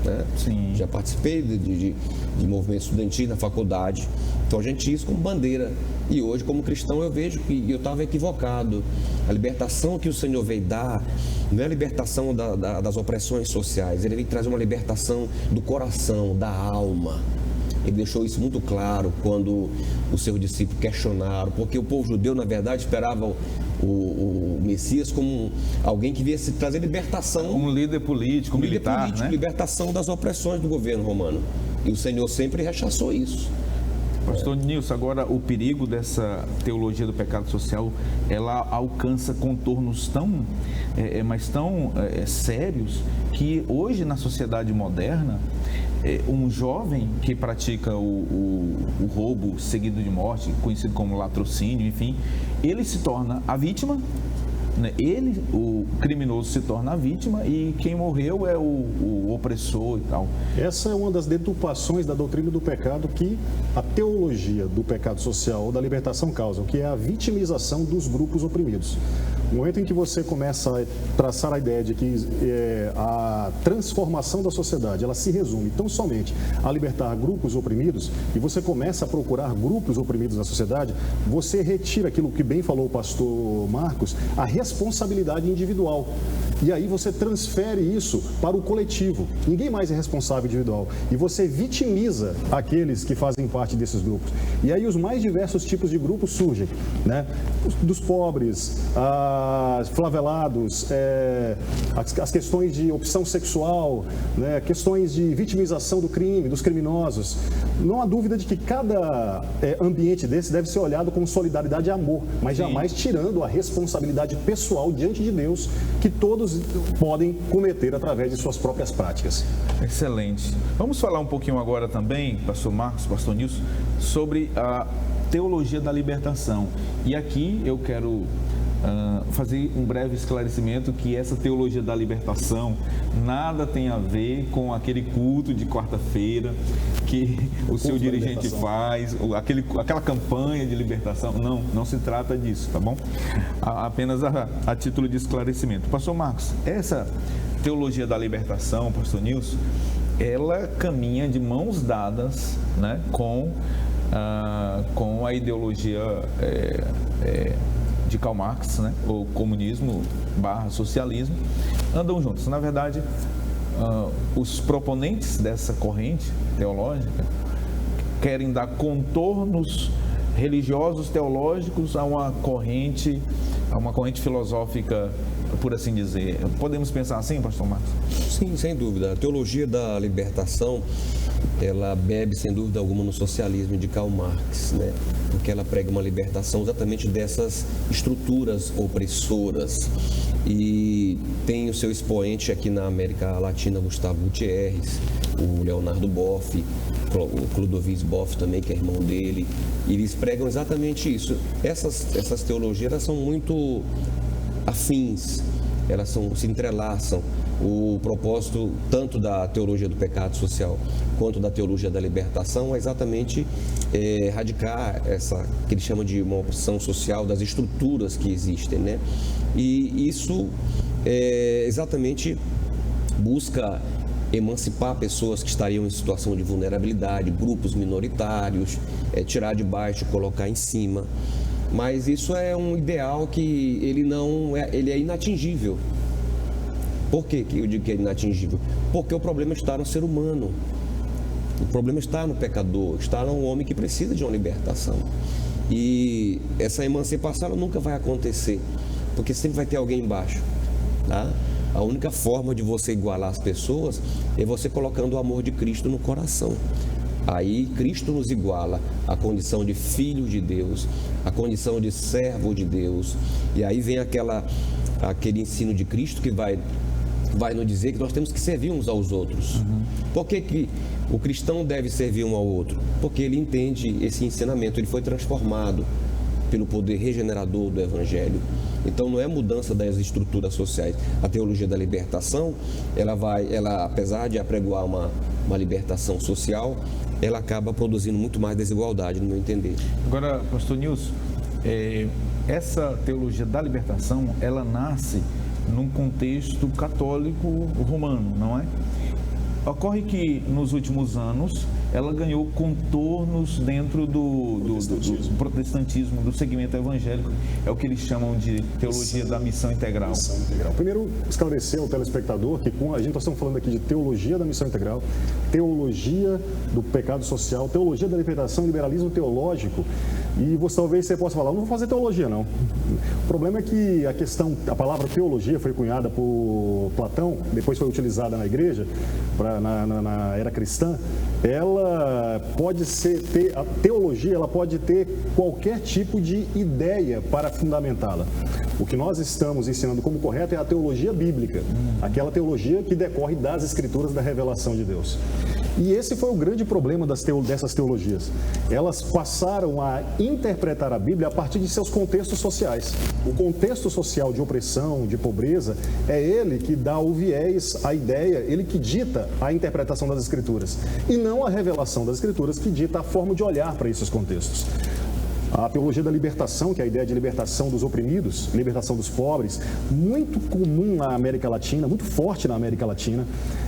né? Sim. Já participei de movimento estudantil na faculdade, então a gente tinha isso como bandeira. E hoje, como cristão, eu vejo que eu estava equivocado. A libertação que o Senhor veio dar não é a libertação das opressões sociais, ele veio trazer uma libertação do coração, da alma. Ele deixou isso muito claro quando os seus discípulos questionaram, porque o povo judeu, na verdade, esperava o Messias como alguém que viesse trazer libertação. Um líder político, militar, né? Libertação das opressões do governo romano. E o Senhor sempre rechaçou isso. Pastor Nilson, agora o perigo dessa teologia do pecado social, ela alcança contornos tão sérios, que hoje na sociedade moderna, um jovem que pratica o roubo seguido de morte, conhecido como latrocínio, enfim, ele se torna a vítima, né? Ele, o criminoso, se torna a vítima e quem morreu é o opressor e tal. Essa é uma das deturpações da doutrina do pecado que a teologia do pecado social ou da libertação causa, que é a vitimização dos grupos oprimidos. No momento em que você começa a traçar a ideia de que a transformação da sociedade, ela se resume tão somente a libertar grupos oprimidos, e você começa a procurar grupos oprimidos na sociedade, você retira aquilo que bem falou o pastor Marcos, a responsabilidade individual. E aí você transfere isso para o coletivo. Ninguém mais é responsável individual. E você vitimiza aqueles que fazem parte desses grupos. E aí os mais diversos tipos de grupos surgem, né? Dos pobres, favelados, as questões de opção sexual, né? Questões de vitimização do crime, dos criminosos. Não há dúvida de que cada ambiente desse deve ser olhado com solidariedade e amor, mas jamais tirando a responsabilidade pessoal diante de Deus que todos podem cometer através de suas próprias práticas. Excelente. Vamos falar um pouquinho agora também, pastor Marcos, pastor Nilson, sobre a teologia da libertação. E aqui eu quero fazer um breve esclarecimento que essa teologia da libertação nada tem a ver com aquele culto de quarta-feira que o seu dirigente faz, aquela campanha de libertação. Não se trata disso, tá bom? Apenas a título de esclarecimento. Pastor Marcos, essa teologia da libertação, Pastor Nilson, ela caminha de mãos dadas, né, com a ideologia de Karl Marx, né, o comunismo / socialismo, andam juntos. Na verdade, os proponentes dessa corrente teológica querem dar contornos religiosos, teológicos a uma corrente filosófica, por assim dizer. Podemos pensar assim, pastor Marcos? Sim, sem dúvida. A teologia da libertação, ela bebe, sem dúvida alguma, no socialismo de Karl Marx, né? Porque ela prega uma libertação exatamente dessas estruturas opressoras. E tem o seu expoente aqui na América Latina, Gustavo Gutierrez, o Leonardo Boff, o Clodovis Boff também, que é irmão dele. E eles pregam exatamente isso. Essas teologias, elas são muito afins, elas se entrelaçam. O propósito tanto da teologia do pecado social quanto da teologia da libertação é exatamente erradicar essa que ele chama de uma opção social das estruturas que existem, né? E isso exatamente busca emancipar pessoas que estariam em situação de vulnerabilidade, grupos minoritários, tirar de baixo e colocar em cima. Mas isso é um ideal que ele é inatingível. Por que eu digo que é inatingível? Porque o problema está no ser humano. O problema está no pecador, está no homem que precisa de uma libertação. E essa emancipação ela nunca vai acontecer, porque sempre vai ter alguém embaixo, tá? A única forma de você igualar as pessoas é você colocando o amor de Cristo no coração. Aí Cristo nos iguala à condição de filho de Deus, à condição de servo de Deus. E aí vem aquele ensino de Cristo que vai nos dizer que nós temos que servir uns aos outros. Por que o cristão deve servir um ao outro? Porque ele entende esse ensinamento, ele foi transformado pelo poder regenerador do Evangelho. Então não é mudança das estruturas sociais. A teologia da libertação, ela apesar de apregoar uma libertação social, ela acaba produzindo muito mais desigualdade, no meu entender. Agora, pastor Nilson, essa teologia da libertação, ela nasce num contexto católico romano, não é? Ocorre que nos últimos anos ela ganhou contornos dentro do protestantismo, do segmento evangélico. É o que eles chamam de teologia da missão integral. Primeiro, esclarecer ao telespectador que a gente está falando aqui de teologia da missão integral, teologia do pecado social, teologia da libertação, liberalismo teológico. E talvez você possa falar, não vou fazer teologia, não. O problema é que a palavra teologia foi cunhada por Platão, depois foi utilizada na igreja, na era cristã. Ela pode a teologia, ela pode ter qualquer tipo de ideia para fundamentá-la. O que nós estamos ensinando como correto é a teologia bíblica, aquela teologia que decorre das escrituras, da revelação de Deus. E esse foi o grande problema dessas teologias. Elas passaram a interpretar a Bíblia a partir de seus contextos sociais. O contexto social de opressão, de pobreza, é ele que dá o viés, a ideia, ele que dita a interpretação das Escrituras. E não a revelação das Escrituras que dita a forma de olhar para esses contextos. A teologia da libertação, que é a ideia de libertação dos oprimidos, libertação dos pobres, muito comum na América Latina, muito forte na América Latina.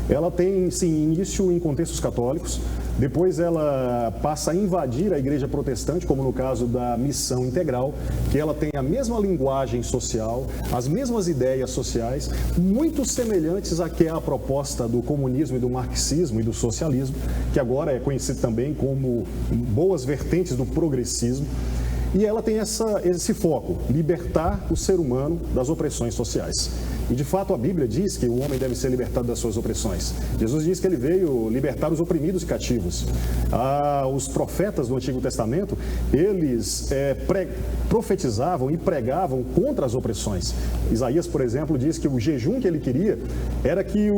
Ela tem, sim, início em contextos católicos, depois ela passa a invadir a igreja protestante, como no caso da missão integral, que ela tem a mesma linguagem social, as mesmas ideias sociais, muito semelhantes à que é a proposta do comunismo e do marxismo e do socialismo, que agora é conhecido também como boas vertentes do progressismo. E ela tem esse foco, libertar o ser humano das opressões sociais. E de fato a Bíblia diz que o homem deve ser libertado das suas opressões. Jesus diz que ele veio libertar os oprimidos e cativos. Os profetas do Antigo Testamento, eles profetizavam e pregavam contra as opressões. Isaías, por exemplo, diz que o jejum que ele queria era que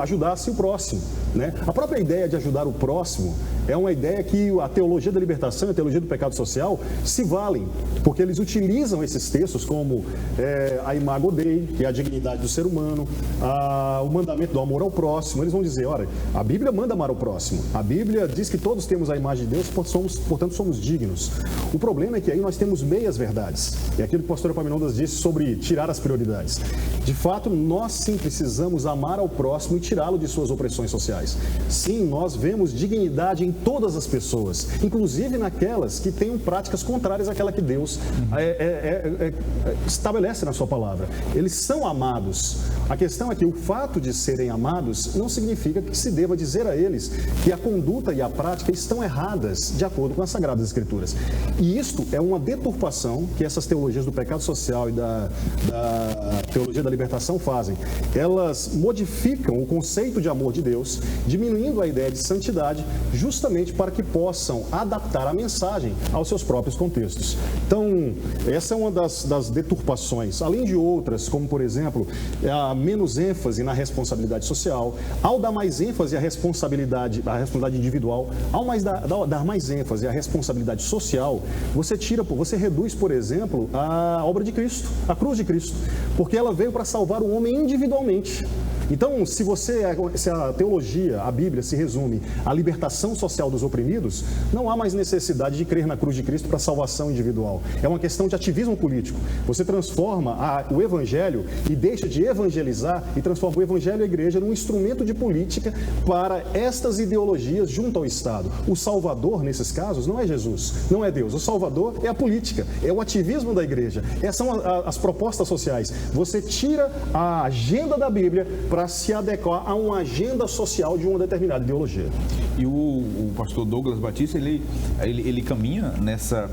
ajudasse o próximo, né? A própria ideia de ajudar o próximo é uma ideia que a teologia da libertação e a teologia do pecado social se valem, porque eles utilizam esses textos como a imago Dei, que é a dignidade do ser humano, o mandamento do amor ao próximo. Eles vão dizer, olha, a Bíblia manda amar o próximo, a Bíblia diz que todos temos a imagem de Deus, portanto somos dignos. O problema é que aí nós temos meias verdades, é aquilo que o pastor Epaminondas disse sobre tirar as prioridades. De fato, nós sim precisamos amar ao próximo e tirá-lo de suas opressões sociais. Sim, nós vemos dignidade em todas as pessoas, inclusive naquelas que tenham práticas contrárias àquela que Deus estabelece na sua palavra. Eles são amados. A questão é que o fato de serem amados não significa que se deva dizer a eles que a conduta e a prática estão erradas de acordo com as Sagradas Escrituras. E isto é uma deturpação que essas teologias do pecado social e da teologia da libertação fazem. Elas modificam o conceito de amor de Deus, diminuindo a ideia de santidade, justamente para que possam adaptar a mensagem aos seus próprios contextos. Então, essa é uma das deturpações, além de outras, como por exemplo, a menos ênfase na responsabilidade social. Ao dar mais ênfase à responsabilidade individual, ao dar mais ênfase à responsabilidade social, você reduz, por exemplo, a obra de Cristo, a cruz de Cristo, porque ela veio para salvar o homem individualmente. Então, se a teologia, a Bíblia, se resume à libertação social dos oprimidos, não há mais necessidade de crer na cruz de Cristo para salvação individual. É uma questão de ativismo político. Você transforma o Evangelho e deixa de evangelizar e transforma o Evangelho e a Igreja num instrumento de política para estas ideologias junto ao Estado. O Salvador, nesses casos, não é Jesus, não é Deus. O Salvador é a política, é o ativismo da Igreja. Essas são as propostas sociais. Você tira a agenda da Bíblia para se adequar a uma agenda social de uma determinada ideologia. E o pastor Douglas Batista, ele caminha nessa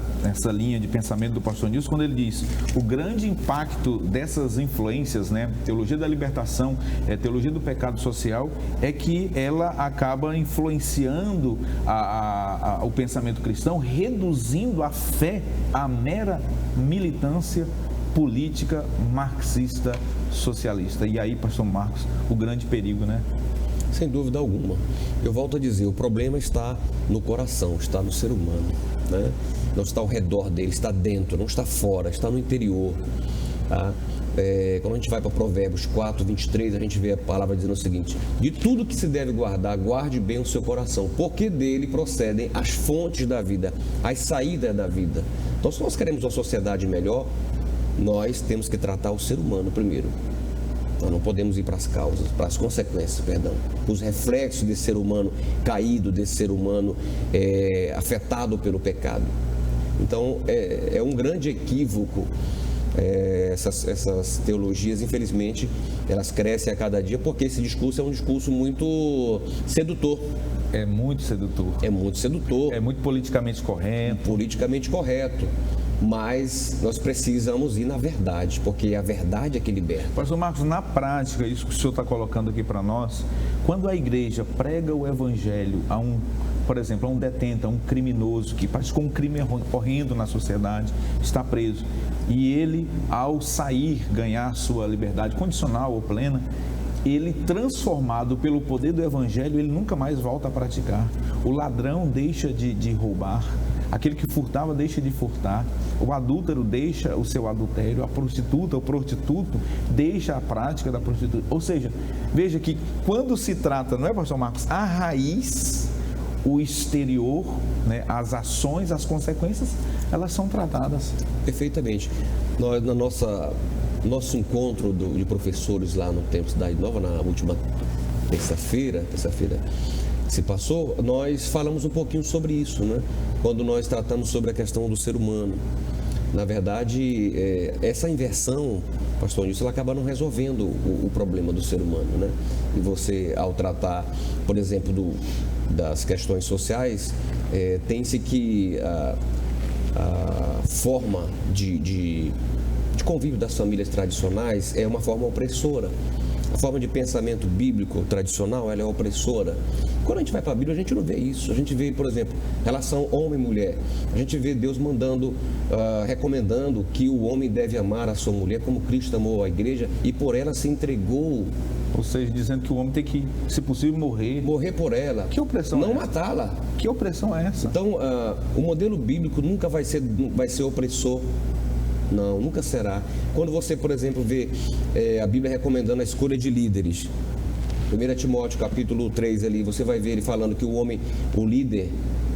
linha de pensamento do pastor Nilson, quando ele diz o grande impacto dessas influências, né, teologia da libertação, teologia do pecado social, é que ela acaba influenciando o pensamento cristão, reduzindo a fé à mera militância política marxista socialista. E aí, pastor Marcos, o grande perigo, né? Sem dúvida alguma. Eu volto a dizer, o problema está no coração, está no ser humano, né? Não está ao redor dele, está dentro, não está fora, está no interior, tá? Quando a gente vai para Provérbios 4, 23, a gente vê a palavra dizendo o seguinte: de tudo que se deve guardar, guarde bem o seu coração, porque dele procedem as fontes da vida, as saídas da vida. Então, se nós queremos uma sociedade melhor, nós temos que tratar o ser humano primeiro. Nós não podemos ir para as causas, para as consequências, os reflexos desse ser humano caído, desse ser humano afetado pelo pecado. Então, é um grande equívoco. Essas teologias, infelizmente, elas crescem a cada dia, porque esse discurso é um discurso muito sedutor. É muito sedutor. É muito sedutor. É muito politicamente correto. Politicamente correto. Mas nós precisamos ir na verdade, porque a verdade é que liberta. Pastor Marcos, na prática, isso que o senhor está colocando aqui para nós, quando a igreja prega o evangelho por exemplo, a um detento, a um criminoso que praticou um crime horrendo na sociedade, está preso, e ele, ao sair, ganhar sua liberdade condicional ou plena, ele, transformado pelo poder do evangelho, ele nunca mais volta a praticar. O ladrão deixa de roubar, aquele que furtava deixa de furtar, o adúltero deixa o seu adultério, a prostituta, o prostituto deixa a prática da prostituta. Ou seja, veja que quando se trata, não é, pastor Marcos, a raiz, o exterior, né, as ações, as consequências, elas são tratadas. Perfeitamente. Nós, nosso encontro de professores lá no Templo Cidade Nova, na última terça-feira que se passou, nós falamos um pouquinho sobre isso, né? Quando nós tratamos sobre a questão do ser humano. Na verdade, essa inversão, pastor Nilson, ela acaba não resolvendo o problema do ser humano, né? E você, ao tratar, por exemplo, das questões sociais, tem-se que a forma de de convívio das famílias tradicionais é uma forma opressora. A forma de pensamento bíblico tradicional, ela é opressora. Quando a gente vai para a Bíblia, a gente não vê isso. A gente vê, por exemplo, relação homem e mulher. A gente vê Deus mandando, recomendando que o homem deve amar a sua mulher como Cristo amou a igreja e por ela se entregou. Ou seja, dizendo que o homem tem que, se possível, morrer. Morrer por ela. Que opressão não é essa? matá-la. Que opressão é essa? Então, o modelo bíblico nunca vai ser opressor. Não, nunca será. Quando você, por exemplo, vê a Bíblia recomendando a escolha de líderes, 1 Timóteo capítulo 3 ali, você vai ver ele falando que o líder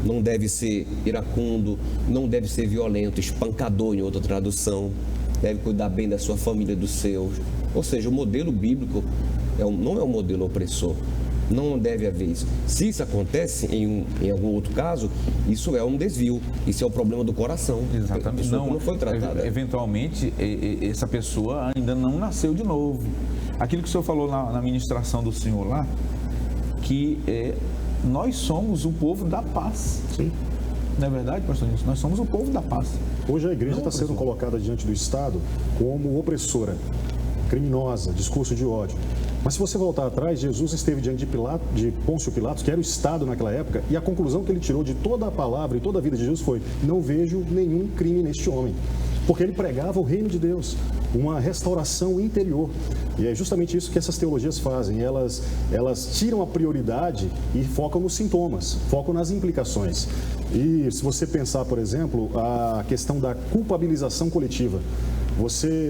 não deve ser iracundo, não deve ser violento, espancador em outra tradução, deve cuidar bem da sua família, dos seus. Ou seja, o modelo bíblico não é um modelo opressor. Não deve haver isso. Se isso acontece em algum outro caso, isso é um desvio. Isso é o problema do coração. Exatamente. Isso não foi tratado. Eventualmente, essa pessoa ainda não nasceu de novo. Aquilo que o senhor falou na ministração do senhor lá, que nós somos o povo da paz. Sim. Não é verdade, pastor Nilson? Nós somos o povo da paz. Hoje a igreja está sendo colocada diante do Estado como opressora, criminosa, discurso de ódio. Mas se você voltar atrás, Jesus esteve diante de Pôncio Pilatos, que era o Estado naquela época, e a conclusão que ele tirou de toda a palavra e toda a vida de Jesus foi: não vejo nenhum crime neste homem. Porque ele pregava o reino de Deus, uma restauração interior. E é justamente isso que essas teologias fazem. Elas tiram a prioridade e focam nos sintomas, focam nas implicações. E se você pensar, por exemplo, a questão da culpabilização coletiva.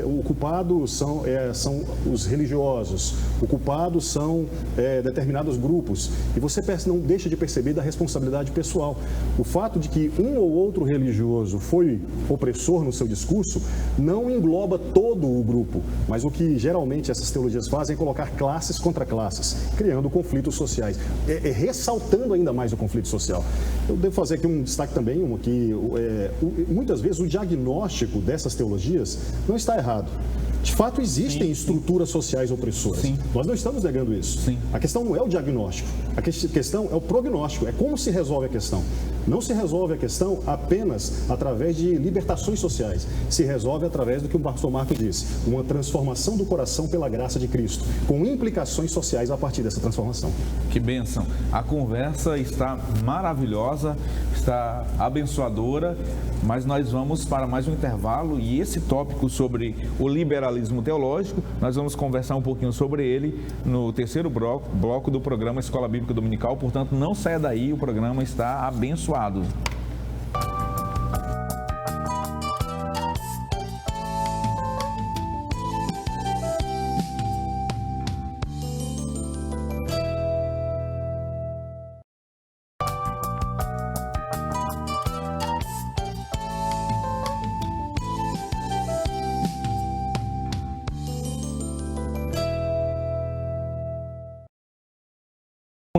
O culpado são os religiosos, o culpado são determinados grupos, e você não deixa de perceber da responsabilidade pessoal. O fato de que um ou outro religioso foi opressor no seu discurso não engloba todo o grupo, mas o que geralmente essas teologias fazem é colocar classes contra classes, criando conflitos sociais, ressaltando ainda mais o conflito social. Eu devo fazer aqui um destaque também, que muitas vezes o diagnóstico dessas teologias não está errado. De fato, existem estruturas sociais opressoras. Sim. Nós não estamos negando isso. Sim. A questão não é o diagnóstico. A questão é o prognóstico. É como se resolve a questão. Não se resolve a questão apenas através de libertações sociais. Se resolve através do que o pastor Marcos disse. Uma transformação do coração pela graça de Cristo, com implicações sociais a partir dessa transformação. Que bênção. A conversa está maravilhosa, está abençoadora, mas nós vamos para mais um intervalo e esse tópico sobre o liberalismo teológico, nós vamos conversar um pouquinho sobre ele no terceiro bloco do programa Escola Bíblica Dominical. Portanto, não saia daí, o programa está abençoado.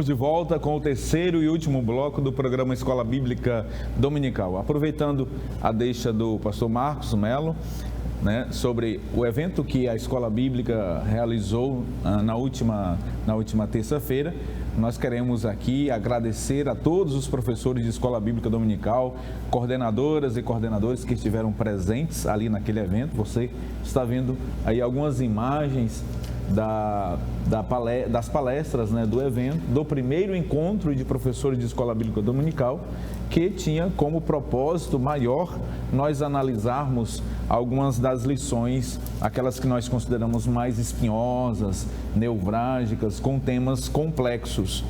De volta com o terceiro e último bloco do programa Escola Bíblica Dominical. Aproveitando a deixa do pastor Marcos Melo, sobre o evento que a Escola Bíblica realizou na última terça-feira, nós queremos aqui agradecer a todos os professores de Escola Bíblica Dominical, coordenadoras e coordenadores que estiveram presentes ali naquele evento. Você está vendo aí algumas imagens das palestras do evento, do primeiro encontro de professores de Escola Bíblica Dominical, que tinha como propósito maior nós analisarmos algumas das lições, aquelas que nós consideramos mais espinhosas, nevrálgicas, com temas complexos.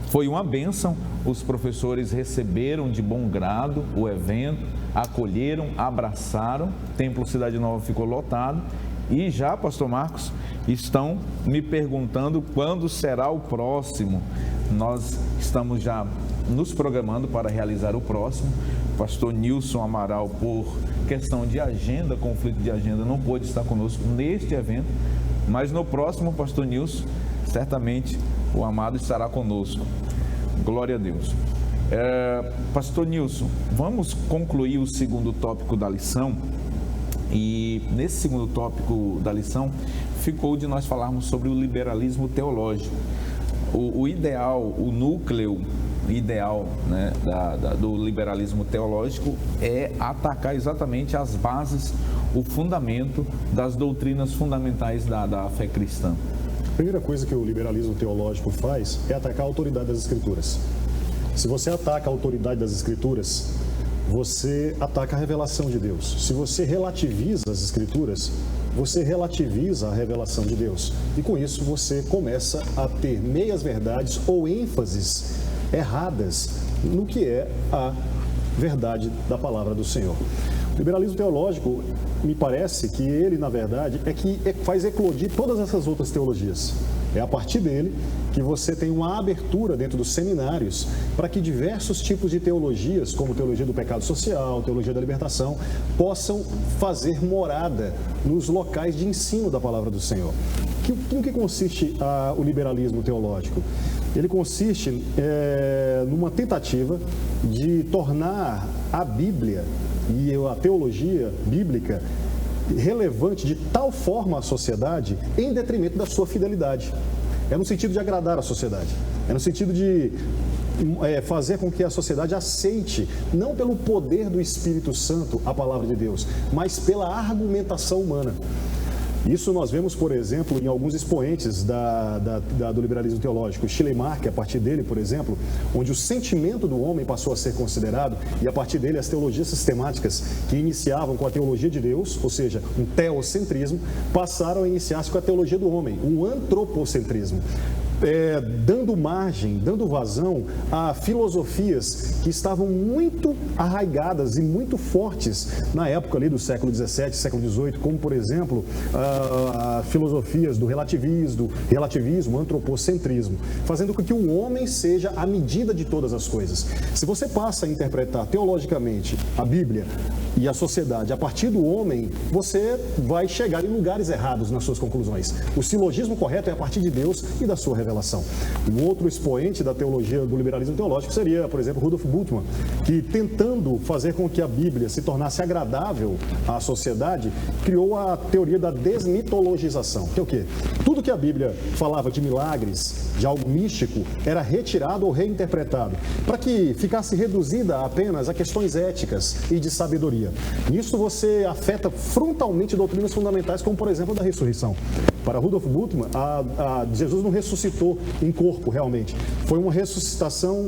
Foi uma bênção, os professores receberam de bom grado o evento, acolheram, abraçaram, o Templo Cidade Nova ficou lotado. E já, pastor Marcos, estão me perguntando quando será o próximo. Nós estamos já nos programando para realizar o próximo. O pastor Nilson Amaral, por questão de agenda, conflito de agenda, não pôde estar conosco neste evento, mas no próximo, pastor Nilson, certamente o amado estará conosco. Glória a Deus. Pastor Nilson, vamos concluir o segundo tópico da lição. E nesse segundo tópico da lição, ficou de nós falarmos sobre o liberalismo teológico. O ideal, o núcleo ideal, né, do liberalismo teológico é atacar exatamente as bases, o fundamento das doutrinas fundamentais da fé cristã. A primeira coisa que o liberalismo teológico faz é atacar a autoridade das Escrituras. Se você ataca a autoridade das Escrituras, você ataca a revelação de Deus. Se você relativiza as Escrituras, você relativiza a revelação de Deus. E com isso você começa a ter meias verdades ou ênfases erradas no que é a verdade da palavra do Senhor. O liberalismo teológico, me parece que ele, na verdade, faz eclodir todas essas outras teologias. É a partir dele que você tem uma abertura dentro dos seminários para que diversos tipos de teologias, como teologia do pecado social, teologia da libertação, possam fazer morada nos locais de ensino da palavra do Senhor. No que consiste o liberalismo teológico? Ele consiste numa tentativa de tornar a Bíblia e a teologia bíblica relevante de tal forma à sociedade em detrimento da sua fidelidade. É no sentido de agradar a sociedade, é no sentido de fazer com que a sociedade aceite, não pelo poder do Espírito Santo, a palavra de Deus, mas pela argumentação humana. Isso nós vemos, por exemplo, em alguns expoentes do liberalismo teológico. Schleiermacher, a partir dele, por exemplo, onde o sentimento do homem passou a ser considerado, e a partir dele as teologias sistemáticas que iniciavam com a teologia de Deus, ou seja, um teocentrismo, passaram a iniciar-se com a teologia do homem, um antropocentrismo. Dando margem, dando vazão a filosofias que estavam muito arraigadas e muito fortes na época ali do século XVII, século XVIII, como, por exemplo, filosofias do relativismo, antropocentrismo, fazendo com que o homem seja a medida de todas as coisas. Se você passa a interpretar teologicamente a Bíblia e a sociedade a partir do homem, você vai chegar em lugares errados nas suas conclusões. O silogismo correto é a partir de Deus e da sua revelação. Um outro expoente da teologia do liberalismo teológico seria, por exemplo, Rudolf Bultmann, que, tentando fazer com que a Bíblia se tornasse agradável à sociedade, criou a teoria da desmitologização, que é o quê? Tudo que a Bíblia falava de milagres, de algo místico, era retirado ou reinterpretado, para que ficasse reduzida apenas a questões éticas e de sabedoria. Nisso você afeta frontalmente doutrinas fundamentais, como, por exemplo, a da ressurreição. Para Rudolf Bultmann, Jesus não ressuscitou em corpo, realmente. Foi uma ressuscitação,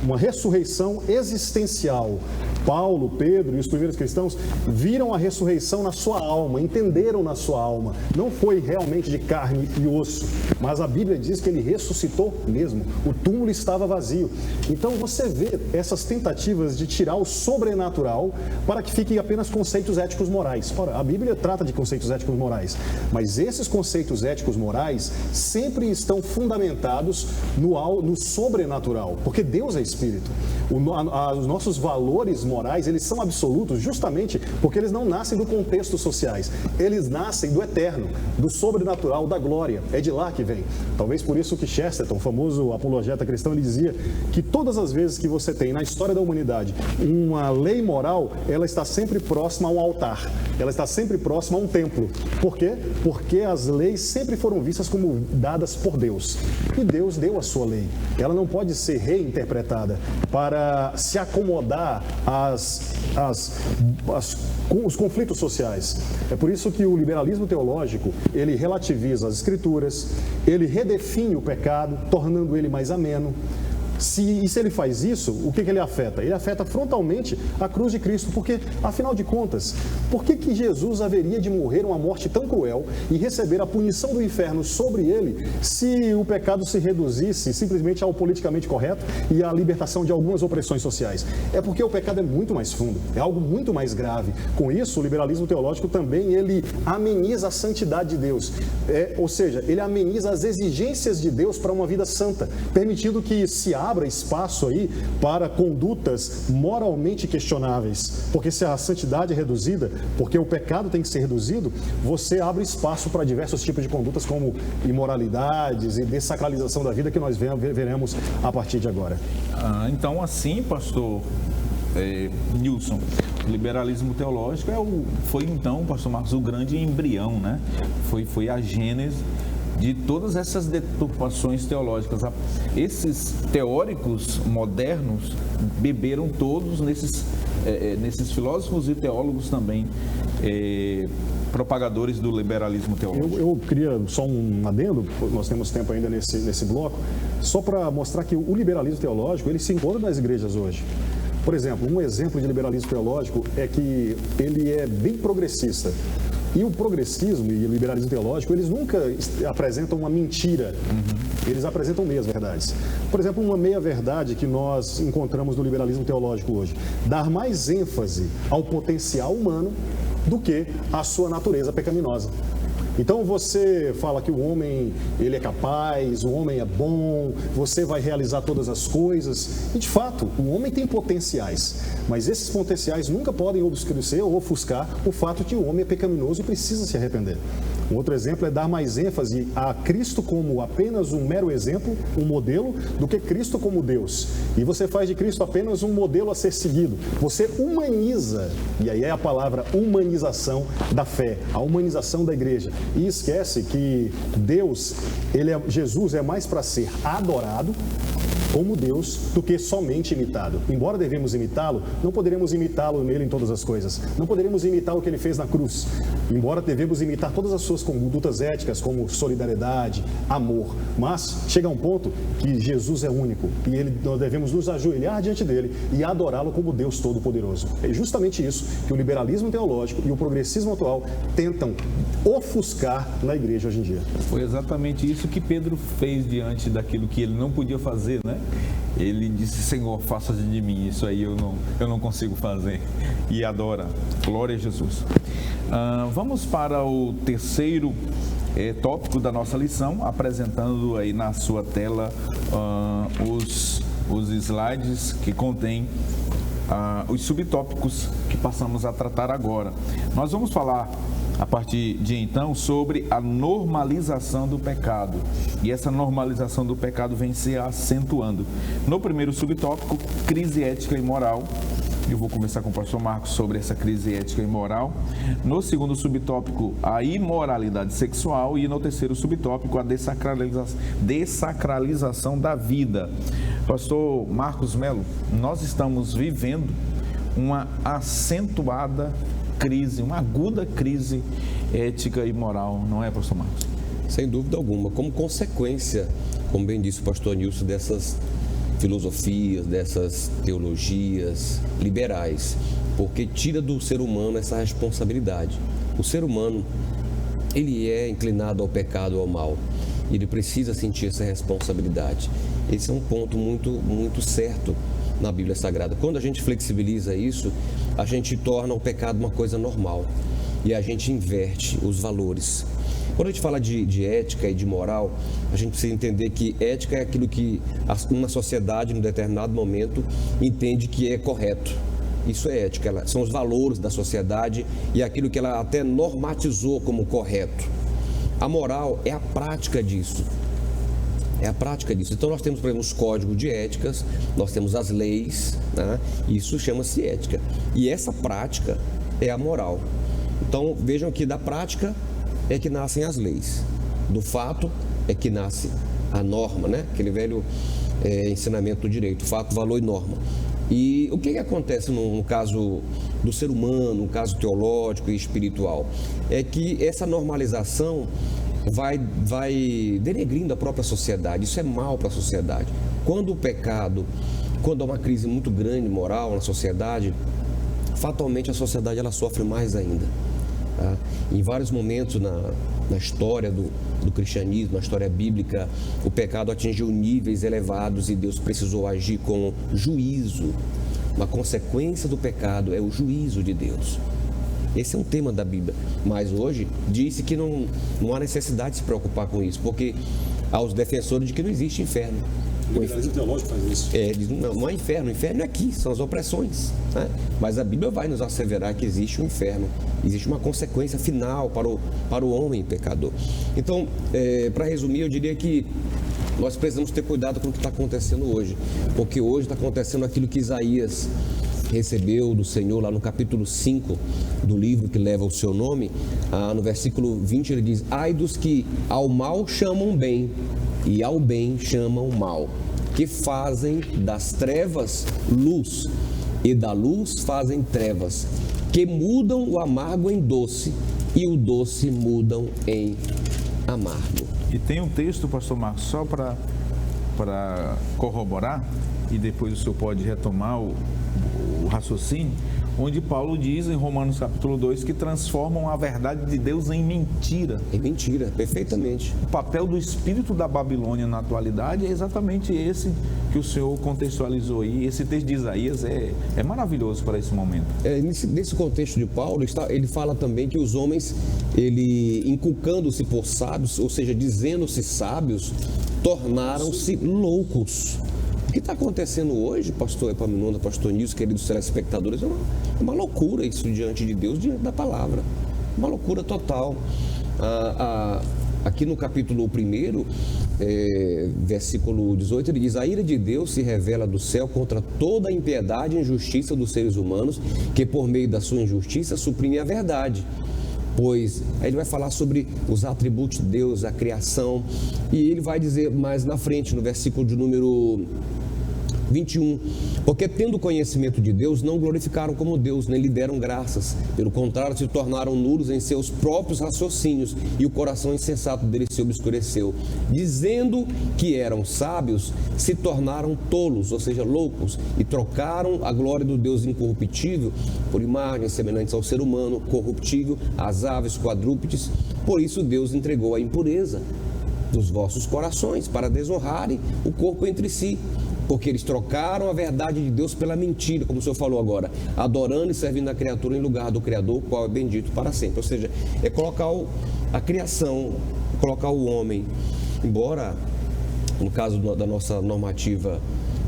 uma ressurreição existencial. Paulo, Pedro e os primeiros cristãos viram a ressurreição na sua alma, entenderam na sua alma. Não foi realmente de carne e osso, mas a Bíblia diz que ele ressuscitou mesmo. O túmulo estava vazio. Então você vê essas tentativas de tirar o sobrenatural para que fiquem apenas conceitos éticos morais. Ora, a Bíblia trata de conceitos éticos morais, mas esses conceitos éticos morais sempre estão fundamentados no sobrenatural, porque Deus é Espírito. Os nossos valores morais, eles são absolutos justamente porque eles não nascem do contexto sociais, eles nascem do eterno, do sobrenatural, da glória, é de lá que vem. Talvez por isso que Chesterton, famoso apologeta cristão, ele dizia que todas as vezes que você tem na história da humanidade uma lei moral, ela está sempre próxima a um altar, ela está sempre próxima a um templo. Por quê? Porque as leis sempre foram vistas como dadas por Deus, e Deus deu a sua lei. Ela não pode ser reinterpretada para se acomodar os conflitos sociais. É por isso que o liberalismo teológico, ele relativiza as escrituras, ele redefine o pecado, tornando ele mais ameno. Se ele faz isso, o que ele afeta? Ele afeta frontalmente a cruz de Cristo, porque, afinal de contas, por que Jesus haveria de morrer uma morte tão cruel e receber a punição do inferno sobre ele, se o pecado se reduzisse simplesmente ao politicamente correto e à libertação de algumas opressões sociais? É porque o pecado é muito mais fundo, é algo muito mais grave. Com isso, o liberalismo teológico também, ele ameniza a santidade de Deus, ou seja, ele ameniza as exigências de Deus para uma vida santa, permitindo que se abra espaço aí para condutas moralmente questionáveis, porque se a santidade é reduzida, porque o pecado tem que ser reduzido, você abre espaço para diversos tipos de condutas como imoralidades e dessacralização da vida que nós veremos a partir de agora. Então, assim, pastor Nilson, o liberalismo teológico foi então, pastor Marcos, o grande embrião, né? Foi a gênese de todas essas deturpações teológicas. Esses teóricos modernos beberam todos nesses filósofos e teólogos também, propagadores do liberalismo teológico. Eu queria só um adendo, nós temos tempo ainda nesse bloco, só para mostrar que o liberalismo teológico, ele se encontra nas igrejas hoje. Por exemplo, um exemplo de liberalismo teológico é que ele é bem progressista. E o progressismo e o liberalismo teológico, eles nunca apresentam uma mentira, eles apresentam meias verdades. Por exemplo, uma meia-verdade que nós encontramos no liberalismo teológico hoje, dar mais ênfase ao potencial humano do que à sua natureza pecaminosa. Então você fala que o homem, ele é capaz, o homem é bom, você vai realizar todas as coisas. E de fato, o homem tem potenciais, mas esses potenciais nunca podem obscurecer ou ofuscar o fato de que o homem é pecaminoso e precisa se arrepender. Um outro exemplo é dar mais ênfase a Cristo como apenas um mero exemplo, um modelo, do que Cristo como Deus. E você faz de Cristo apenas um modelo a ser seguido. Você humaniza, e aí é a palavra humanização da fé, a humanização da igreja. E esquece que Jesus é mais para ser adorado como Deus do que somente imitado. Embora devemos imitá-lo, não poderemos imitá-lo nele em todas as coisas. Não poderemos imitar o que ele fez na cruz. Embora devemos imitar todas as suas condutas éticas, como solidariedade, amor. Mas chega um ponto que Jesus é único e nós devemos nos ajoelhar diante dele e adorá-lo como Deus Todo-Poderoso. É justamente isso que o liberalismo teológico e o progressismo atual tentam ofuscar na igreja hoje em dia. Foi exatamente isso que Pedro fez diante daquilo que ele não podia fazer, né? Ele disse: Senhor, faça de mim, isso aí eu não consigo fazer. E adora. Glória a Jesus. Vamos para o terceiro tópico da nossa lição, apresentando aí na sua tela os slides que contêm os subtópicos que passamos a tratar agora. Nós vamos falar a partir de então sobre a normalização do pecado, e essa normalização do pecado vem se acentuando. No primeiro subtópico, crise ética e moral, eu vou conversar com o pastor Marcos sobre essa crise ética e moral. No segundo subtópico, a imoralidade sexual, e no terceiro subtópico, a dessacralização da vida. Pastor Marcos Melo, nós estamos vivendo uma acentuada crise, uma aguda crise ética e moral, não é, pastor Marcos? Sem dúvida alguma, como consequência, como bem disse o pastor Nilson, dessas filosofias, dessas teologias liberais, porque tira do ser humano essa responsabilidade. O ser humano, ele é inclinado ao pecado, ao mal, e ele precisa sentir essa responsabilidade. Esse é um ponto muito certo na Bíblia Sagrada. Quando a gente flexibiliza isso, a gente torna o pecado uma coisa normal e a gente inverte os valores. Quando a gente fala de ética e de moral, a gente precisa entender que ética é aquilo que uma sociedade, em um determinado momento, entende que é correto. Isso é ética, são os valores da sociedade e aquilo que ela até normatizou como correto. A moral é a prática disso. É a prática disso. Então nós temos, por exemplo, os códigos de éticas, nós temos as leis, né? Isso chama-se ética. E essa prática é a moral. Então vejam que da prática é que nascem as leis. Do fato é que nasce a norma, né? Aquele velho ensinamento do direito, fato, valor e norma. E o que acontece no caso do ser humano, no caso teológico e espiritual? É que essa normalização vai denegrindo a própria sociedade. Isso é mal para a sociedade. Quando o pecado, quando há uma crise muito grande moral na sociedade, fatalmente a sociedade ela sofre mais ainda. Tá? Em vários momentos na história do cristianismo, na história bíblica, o pecado atingiu níveis elevados e Deus precisou agir com juízo. Uma consequência do pecado é o juízo de Deus. Esse é um tema da Bíblia, mas hoje diz-se que não há necessidade de se preocupar com isso, porque há os defensores de que não existe inferno. O liberalismo teológico faz isso. Diz, não há inferno, o inferno é aqui, são as opressões, né? Mas a Bíblia vai nos asseverar que existe um inferno, existe uma consequência final para o homem pecador. Então, para resumir, eu diria que nós precisamos ter cuidado com o que está acontecendo hoje, porque hoje está acontecendo aquilo que Isaías recebeu do Senhor, lá no capítulo 5 do livro que leva o seu nome, no versículo 20 ele diz: ai dos que ao mal chamam bem e ao bem chamam mal, que fazem das trevas luz e da luz fazem trevas, que mudam o amargo em doce e o doce mudam em amargo. E tem um texto, pastor Marcos, só para corroborar, e depois o senhor pode retomar o raciocínio, onde Paulo diz em Romanos capítulo 2 que transformam a verdade de Deus em mentira. Em mentira, perfeitamente. O papel do espírito da Babilônia na atualidade é exatamente esse que o senhor contextualizou aí. Esse texto de Isaías é maravilhoso para esse momento. Nesse contexto de Paulo, ele fala também que os homens, inculcando-se por sábios, ou seja, dizendo-se sábios, tornaram-se loucos. O que está acontecendo hoje, pastor Epaminondas, pastor Nilson, queridos telespectadores, é uma loucura isso diante de Deus, diante da palavra. Uma loucura total. Aqui no capítulo 1, versículo 18, ele diz: a ira de Deus se revela do céu contra toda a impiedade e injustiça dos seres humanos, que por meio da sua injustiça suprime a verdade. Pois, aí ele vai falar sobre os atributos de Deus, a criação, e ele vai dizer mais na frente, no versículo de número 21, porque tendo conhecimento de Deus, não glorificaram como Deus, nem lhe deram graças. Pelo contrário, se tornaram nulos em seus próprios raciocínios, e o coração insensato deles se obscureceu. Dizendo que eram sábios, se tornaram tolos, ou seja, loucos, e trocaram a glória do Deus incorruptível por imagens semelhantes ao ser humano, corruptível, às aves, quadrúpedes. Por isso Deus entregou a impureza dos vossos corações, para desonrarem o corpo entre si. Porque eles trocaram a verdade de Deus pela mentira, como o senhor falou agora, adorando e servindo a criatura em lugar do Criador, qual é bendito para sempre. Ou seja, é colocar a criação, colocar o homem, embora, no caso da nossa normativa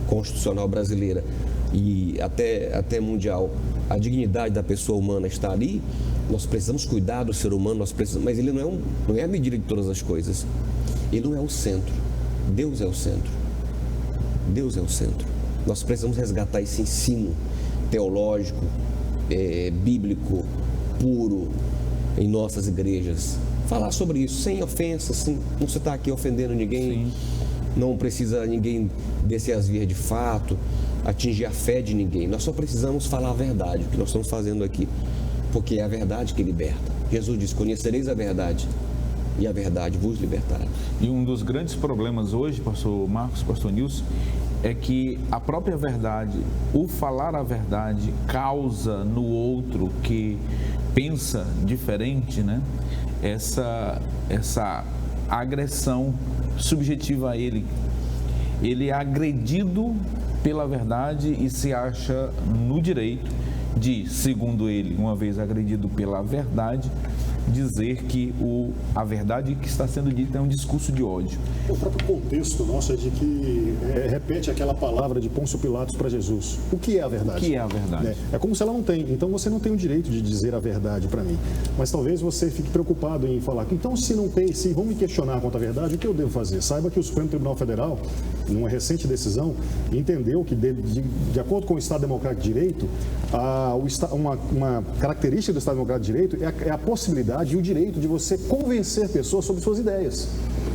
constitucional brasileira e até mundial, a dignidade da pessoa humana está ali, nós precisamos cuidar do ser humano, mas ele não é a medida de todas as coisas. Ele não é o centro, Deus é o centro. Deus é o centro. Nós precisamos resgatar esse ensino teológico, bíblico, puro, em nossas igrejas. Falar sobre isso, sem ofensa, não se está aqui ofendendo ninguém. Sim. Não precisa ninguém descer as vias de fato, atingir a fé de ninguém. Nós só precisamos falar a verdade, o que nós estamos fazendo aqui, porque é a verdade que liberta. Jesus diz: conhecereis a verdade, e a verdade vos libertará. E um dos grandes problemas hoje, pastor Marcos, pastor Nilson, é que a própria verdade, o falar a verdade, causa no outro que pensa diferente, né? Essa agressão subjetiva a ele. Ele é agredido pela verdade e se acha no direito de, segundo ele, uma vez agredido pela verdade, dizer que a verdade que está sendo dita é um discurso de ódio. O próprio contexto nosso é de que repete aquela palavra de Pôncio Pilatos para Jesus: o que é a verdade? O que é a verdade? É como se ela não tem. Então você não tem o direito de dizer a verdade para mim. Mas talvez você fique preocupado em falar: então se vão me questionar quanto à verdade, o que eu devo fazer? Saiba que o Supremo Tribunal Federal, numa recente decisão, entendeu que de acordo com o Estado Democrático de Direito, uma característica do Estado Democrático de Direito é a possibilidade e o direito de você convencer pessoas sobre suas ideias.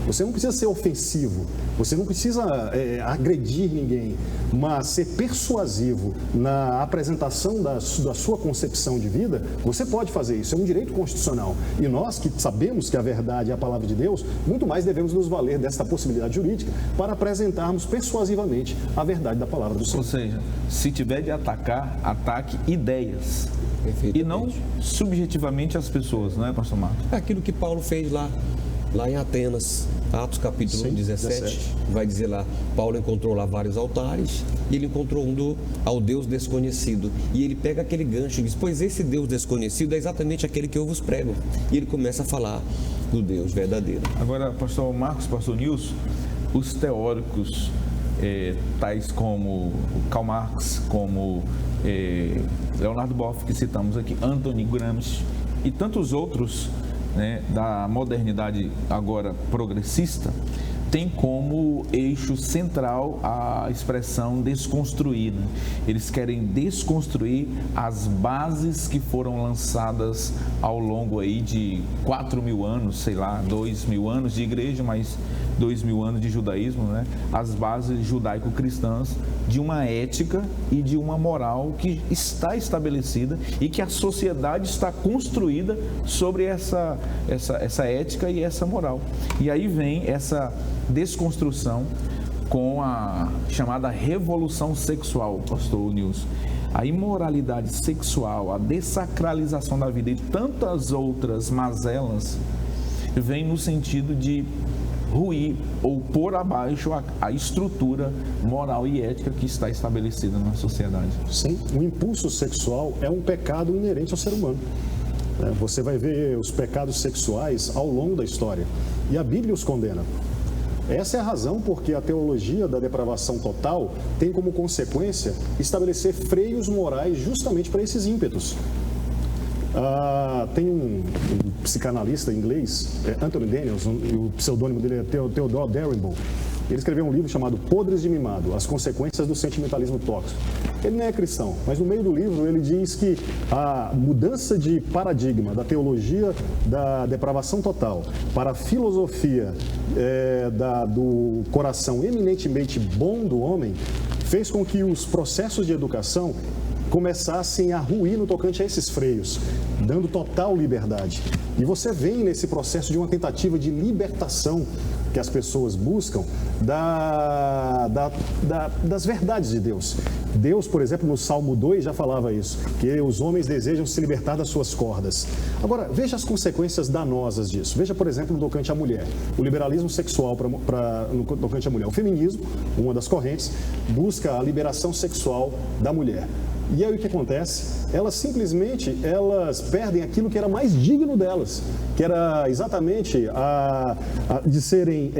Você não precisa ser ofensivo, você não precisa agredir ninguém, mas ser persuasivo na apresentação da sua concepção de vida. Você pode fazer isso, é um direito constitucional. E nós que sabemos que a verdade é a palavra de Deus, muito mais devemos nos valer desta possibilidade jurídica para apresentarmos persuasivamente a verdade da palavra do Senhor. Ou seja, se tiver de atacar, ataque ideias. E não subjetivamente as pessoas, não é, pastor Marcos? Aquilo que Paulo fez lá em Atenas, Atos capítulo 17, vai dizer lá: Paulo encontrou lá vários altares e ele encontrou um ao Deus desconhecido. E ele pega aquele gancho e diz: pois esse Deus desconhecido é exatamente aquele que eu vos prego. E ele começa a falar do Deus verdadeiro. Agora, pastor Marcos, pastor Nilson, os teóricos tais como Karl Marx, como Leonardo Boff, que citamos aqui, Anthony Gramsci e tantos outros, né, da modernidade agora progressista, tem como eixo central a expressão desconstruir, né? Eles querem desconstruir as bases que foram lançadas ao longo aí de 4.000 anos, sei lá, 2.000 anos de igreja, mas 2.000 anos de judaísmo, né? As bases judaico-cristãs de uma ética e de uma moral que está estabelecida e que a sociedade está construída sobre essa ética e essa moral. E aí vem essa desconstrução com a chamada revolução sexual, pastor Nilson. A imoralidade sexual, a dessacralização da vida e tantas outras mazelas vem no sentido de ruir ou pôr abaixo a estrutura moral e ética que está estabelecida na sociedade. Sim, o impulso sexual é um pecado inerente ao ser humano. Você vai ver os pecados sexuais ao longo da história e a Bíblia os condena. Essa é a razão porque a teologia da depravação total tem como consequência estabelecer freios morais justamente para esses ímpetos. Tem um psicanalista inglês, Anthony Daniels, e o pseudônimo dele é Theodore Darrington. Ele escreveu um livro chamado Podres de Mimado, As Consequências do Sentimentalismo Tóxico. Ele não é cristão, mas no meio do livro ele diz que a mudança de paradigma da teologia da depravação total para a filosofia do coração eminentemente bom do homem fez com que os processos de educação começassem a ruir no tocante a esses freios, dando total liberdade. E você vem nesse processo de uma tentativa de libertação que as pessoas buscam das verdades de Deus. Deus, por exemplo, no Salmo 2 já falava isso, que os homens desejam se libertar das suas cordas. Agora, veja as consequências danosas disso. Veja, por exemplo, no tocante à mulher, o liberalismo sexual no tocante à mulher. O feminismo, uma das correntes, busca a liberação sexual da mulher. E aí o que acontece? Elas perdem aquilo que era mais digno delas, que era exatamente de serem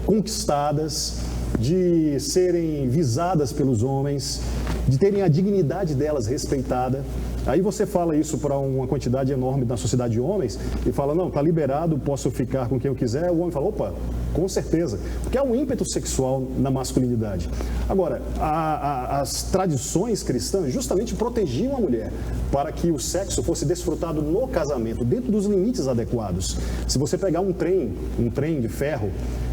conquistadas, de serem visadas pelos homens, de terem a dignidade delas respeitada. Aí você fala isso para uma quantidade enorme da sociedade de homens e fala, não, está liberado, posso ficar com quem eu quiser. O homem fala, opa, com certeza, porque há um ímpeto sexual na masculinidade. Agora, as tradições cristãs justamente protegiam a mulher para que o sexo fosse desfrutado no casamento, dentro dos limites adequados. Se você pegar um trem de ferro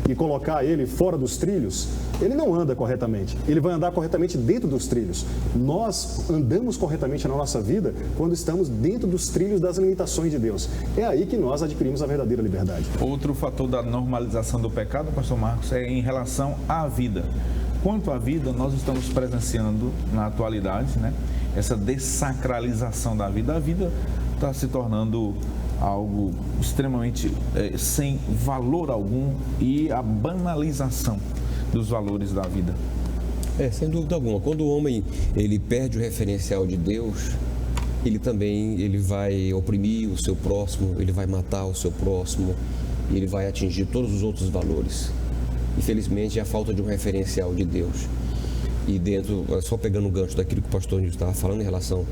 e colocar ele fora dos trilhos, ele não anda corretamente, ele vai andar corretamente dentro dos trilhos. Nós andamos corretamente na nossa vida quando estamos dentro dos trilhos das limitações de Deus. É aí que nós adquirimos a verdadeira liberdade. Outro fator da normalização do pecado, pastor Marcos, é em relação à vida. Quanto à vida, nós estamos presenciando na atualidade, né, essa dessacralização da vida. A vida está se tornando algo extremamente sem valor algum e a banalização dos valores da vida. Sem dúvida alguma. Quando o homem ele perde o referencial de Deus, ele vai oprimir o seu próximo, ele vai matar o seu próximo, e ele vai atingir todos os outros valores. Infelizmente, é a falta de um referencial de Deus. E dentro, só pegando o gancho daquilo que o pastor Nilson estava falando em relação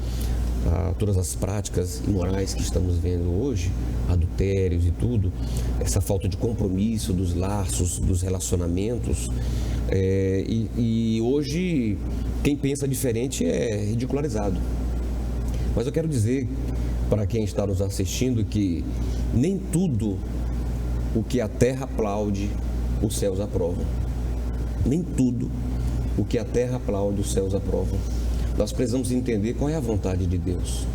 a todas as práticas imorais que estamos vendo hoje, adultérios e tudo, essa falta de compromisso dos laços, dos relacionamentos, e hoje quem pensa diferente é ridicularizado. Mas eu quero dizer para quem está nos assistindo que nem tudo o que a terra aplaude, os céus aprovam. Nem tudo o que a terra aplaude, os céus aprovam. Nós precisamos entender qual é a vontade de Deus.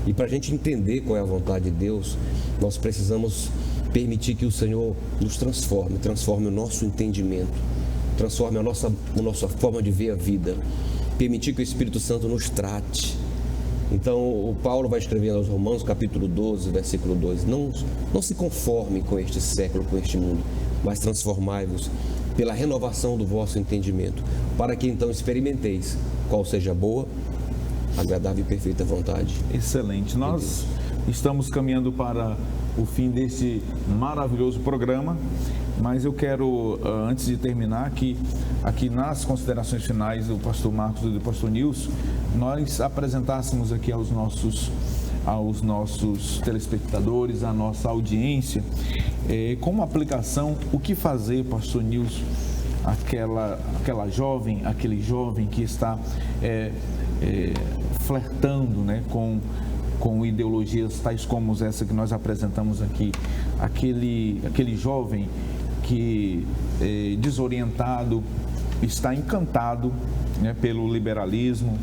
E para a gente entender qual é a vontade de Deus, nós precisamos permitir que o Senhor nos transforme o nosso entendimento, transforme a nossa forma de ver a vida, permitir que o Espírito Santo nos trate. Então, o Paulo vai escrever aos Romanos, capítulo 12, versículo 2, não se conforme com este século, com este mundo, mas transformai-vos pela renovação do vosso entendimento, para que então experimenteis qual seja a boa, agradável e perfeita vontade. Excelente. Nós estamos caminhando para o fim deste maravilhoso programa, mas eu quero, antes de terminar, que aqui nas considerações finais do pastor Marcos e do pastor Nilson, nós apresentássemos aqui aos nossos aos nossos telespectadores, à nossa audiência, como aplicação, o que fazer, pastor Nilson, aquela jovem, aquele jovem que está flertando, né, com ideologias tais como essa que nós apresentamos aqui, aquele jovem que, desorientado, está encantado, né, pelo liberalismo,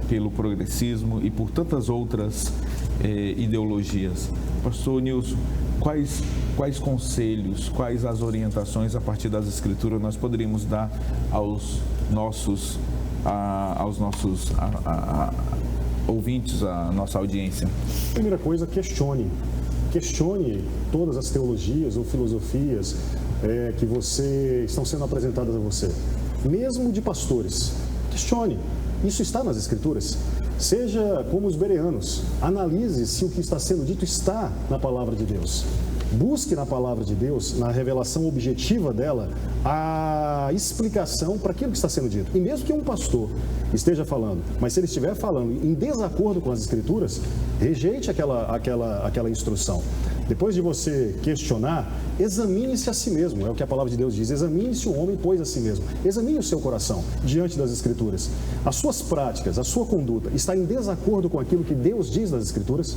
pelo progressismo e por tantas outras ideologias. Pastor Nilson, quais conselhos, quais as orientações a partir das Escrituras nós poderíamos dar aos nossos ouvintes, à nossa audiência? Primeira coisa, questione todas as teologias ou filosofias que estão sendo apresentadas a você, mesmo de pastores. Questione, isso está nas Escrituras? Seja como os bereanos, analise se o que está sendo dito está na palavra de Deus. Busque na palavra de Deus, na revelação objetiva dela, a explicação para aquilo que está sendo dito. E mesmo que um pastor esteja falando, mas se ele estiver falando em desacordo com as Escrituras, rejeite aquela instrução. Depois de você questionar, examine-se a si mesmo, é o que a palavra de Deus diz. Examine-se o homem, pois, a si mesmo. Examine o seu coração diante das Escrituras. As suas práticas, a sua conduta está em desacordo com aquilo que Deus diz nas Escrituras?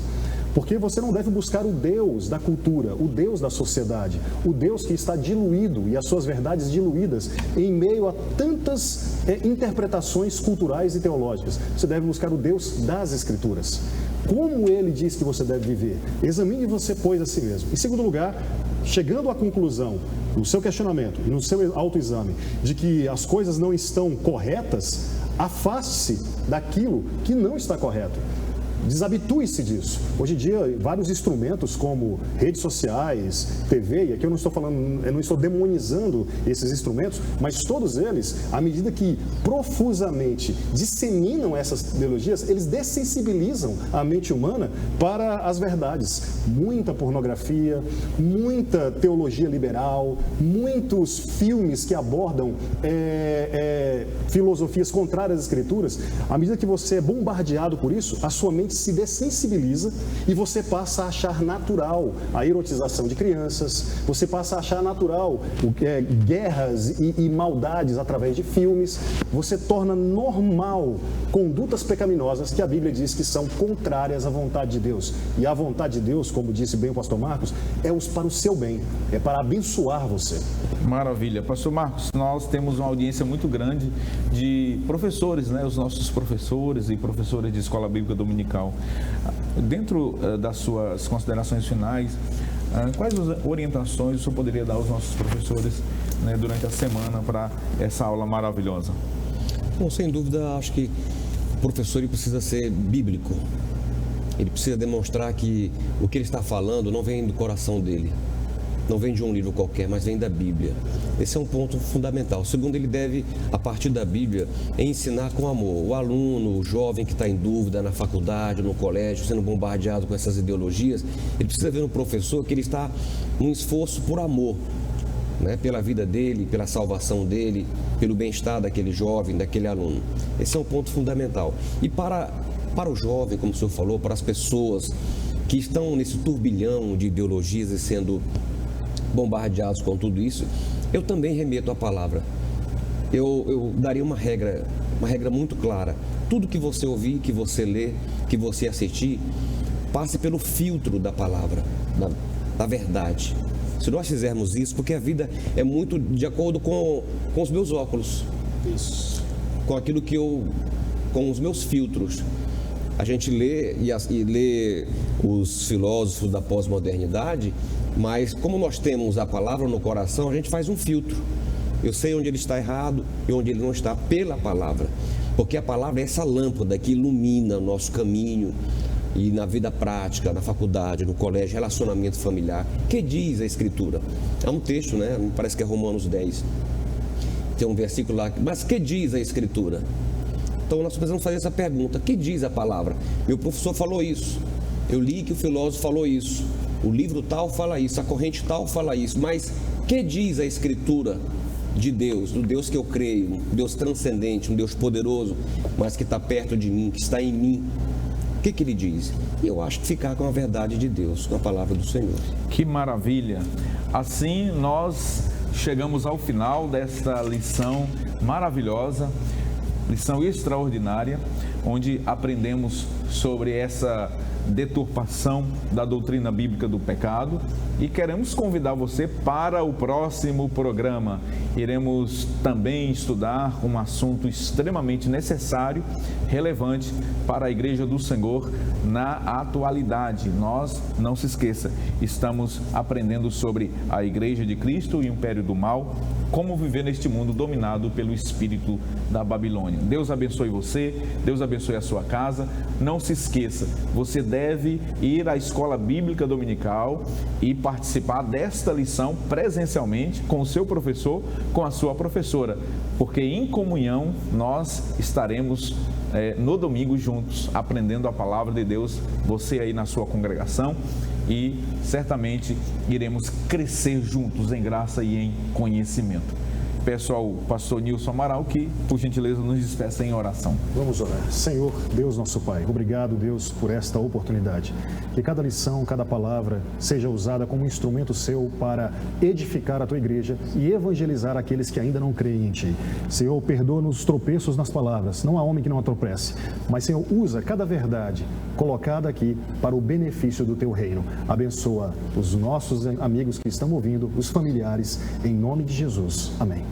Porque você não deve buscar o Deus da cultura, o Deus da sociedade, o Deus que está diluído e as suas verdades diluídas em meio a tantas interpretações culturais e teológicas. Você deve buscar o Deus das Escrituras. Como ele diz que você deve viver? Examine você, pois, a si mesmo. Em segundo lugar, chegando à conclusão, no seu questionamento e no seu autoexame, de que as coisas não estão corretas, afaste-se daquilo que não está correto. Desabitue-se disso. Hoje em dia, vários instrumentos como redes sociais, TV, e aqui eu não estou demonizando esses instrumentos, mas todos eles, à medida que profusamente disseminam essas ideologias, eles dessensibilizam a mente humana para as verdades. Muita pornografia, muita teologia liberal, muitos filmes que abordam filosofias contrárias às Escrituras. À medida que você é bombardeado por isso, a sua mente se dessensibiliza e você passa a achar natural a erotização de crianças, você passa a achar natural guerras e maldades através de filmes, você torna normal condutas pecaminosas que a Bíblia diz que são contrárias à vontade de Deus. E a vontade de Deus, como disse bem o pastor Marcos, é para o seu bem, é para abençoar você. Maravilha. Pastor Marcos, nós temos uma audiência muito grande de professores, né? Os nossos professores e professoras de Escola Bíblica Dominical. Dentro das suas considerações finais, quais orientações o senhor poderia dar aos nossos professores, né, durante a semana para essa aula maravilhosa? Bom, sem dúvida, acho que o professor ele precisa ser bíblico. Ele precisa demonstrar que o que ele está falando não vem do coração dele, não vem de um livro qualquer, mas vem da Bíblia. Esse é um ponto fundamental. Segundo, ele deve, a partir da Bíblia, ensinar com amor. O aluno, o jovem que está em dúvida na faculdade, no colégio, sendo bombardeado com essas ideologias, ele precisa ver no professor que ele está num esforço por amor, né? Pela vida dele, pela salvação dele, pelo bem-estar daquele jovem, daquele aluno. Esse é um ponto fundamental. E para o jovem, como o senhor falou, para as pessoas que estão nesse turbilhão de ideologias e sendo bombardeados com tudo isso, eu também remeto à palavra. Eu daria uma regra muito clara. Tudo que você ouvir, que você ler, que você assistir, passe pelo filtro da palavra, da verdade. Se nós fizermos isso, porque a vida é muito de acordo com os meus óculos, isso, com aquilo que com os meus filtros. A gente lê e lê os filósofos da pós-modernidade, mas como nós temos a palavra no coração, a gente faz um filtro. Eu sei onde ele está errado e onde ele não está pela palavra, porque a palavra é essa lâmpada que ilumina o nosso caminho e na vida prática, na faculdade, no colégio, relacionamento familiar. Que diz a Escritura? É um texto, né? Me parece que é Romanos 10. Tem um versículo lá, mas que diz a Escritura? Então nós precisamos fazer essa pergunta: que diz a palavra? Meu professor falou isso, eu li que o filósofo falou isso, o livro tal fala isso, a corrente tal fala isso, mas que diz a Escritura de Deus, do Deus que eu creio, um Deus transcendente, um Deus poderoso, mas que está perto de mim, que está em mim? O que ele diz? Eu acho que ficar com a verdade de Deus, com a palavra do Senhor. Que maravilha! Assim nós chegamos ao final desta lição maravilhosa, lição extraordinária, onde aprendemos sobre essa deturpação da doutrina bíblica do pecado e queremos convidar você para o próximo programa. Iremos também estudar um assunto extremamente necessário, relevante para a Igreja do Senhor na atualidade. Nós, não se esqueça, estamos aprendendo sobre a Igreja de Cristo e o Império do Mal, como viver neste mundo dominado pelo espírito da Babilônia. Deus abençoe você, Deus abençoe a sua casa. Não se esqueça, você deve ir à escola bíblica dominical e participar desta lição presencialmente com o seu professor, com a sua professora, porque em comunhão nós estaremos no domingo juntos, aprendendo a palavra de Deus, você aí na sua congregação, e certamente iremos crescer juntos em graça e em conhecimento. Peço ao pastor Nilson Amaral que, por gentileza, nos despeça em oração. Vamos orar. Senhor, Deus nosso Pai, obrigado, Deus, por esta oportunidade. Que cada lição, cada palavra seja usada como instrumento seu para edificar a tua igreja e evangelizar aqueles que ainda não creem em ti. Senhor, perdoa-nos os tropeços nas palavras. Não há homem que não a tropece. Mas, Senhor, usa cada verdade colocada aqui para o benefício do teu reino. Abençoa os nossos amigos que estão ouvindo, os familiares, em nome de Jesus. Amém.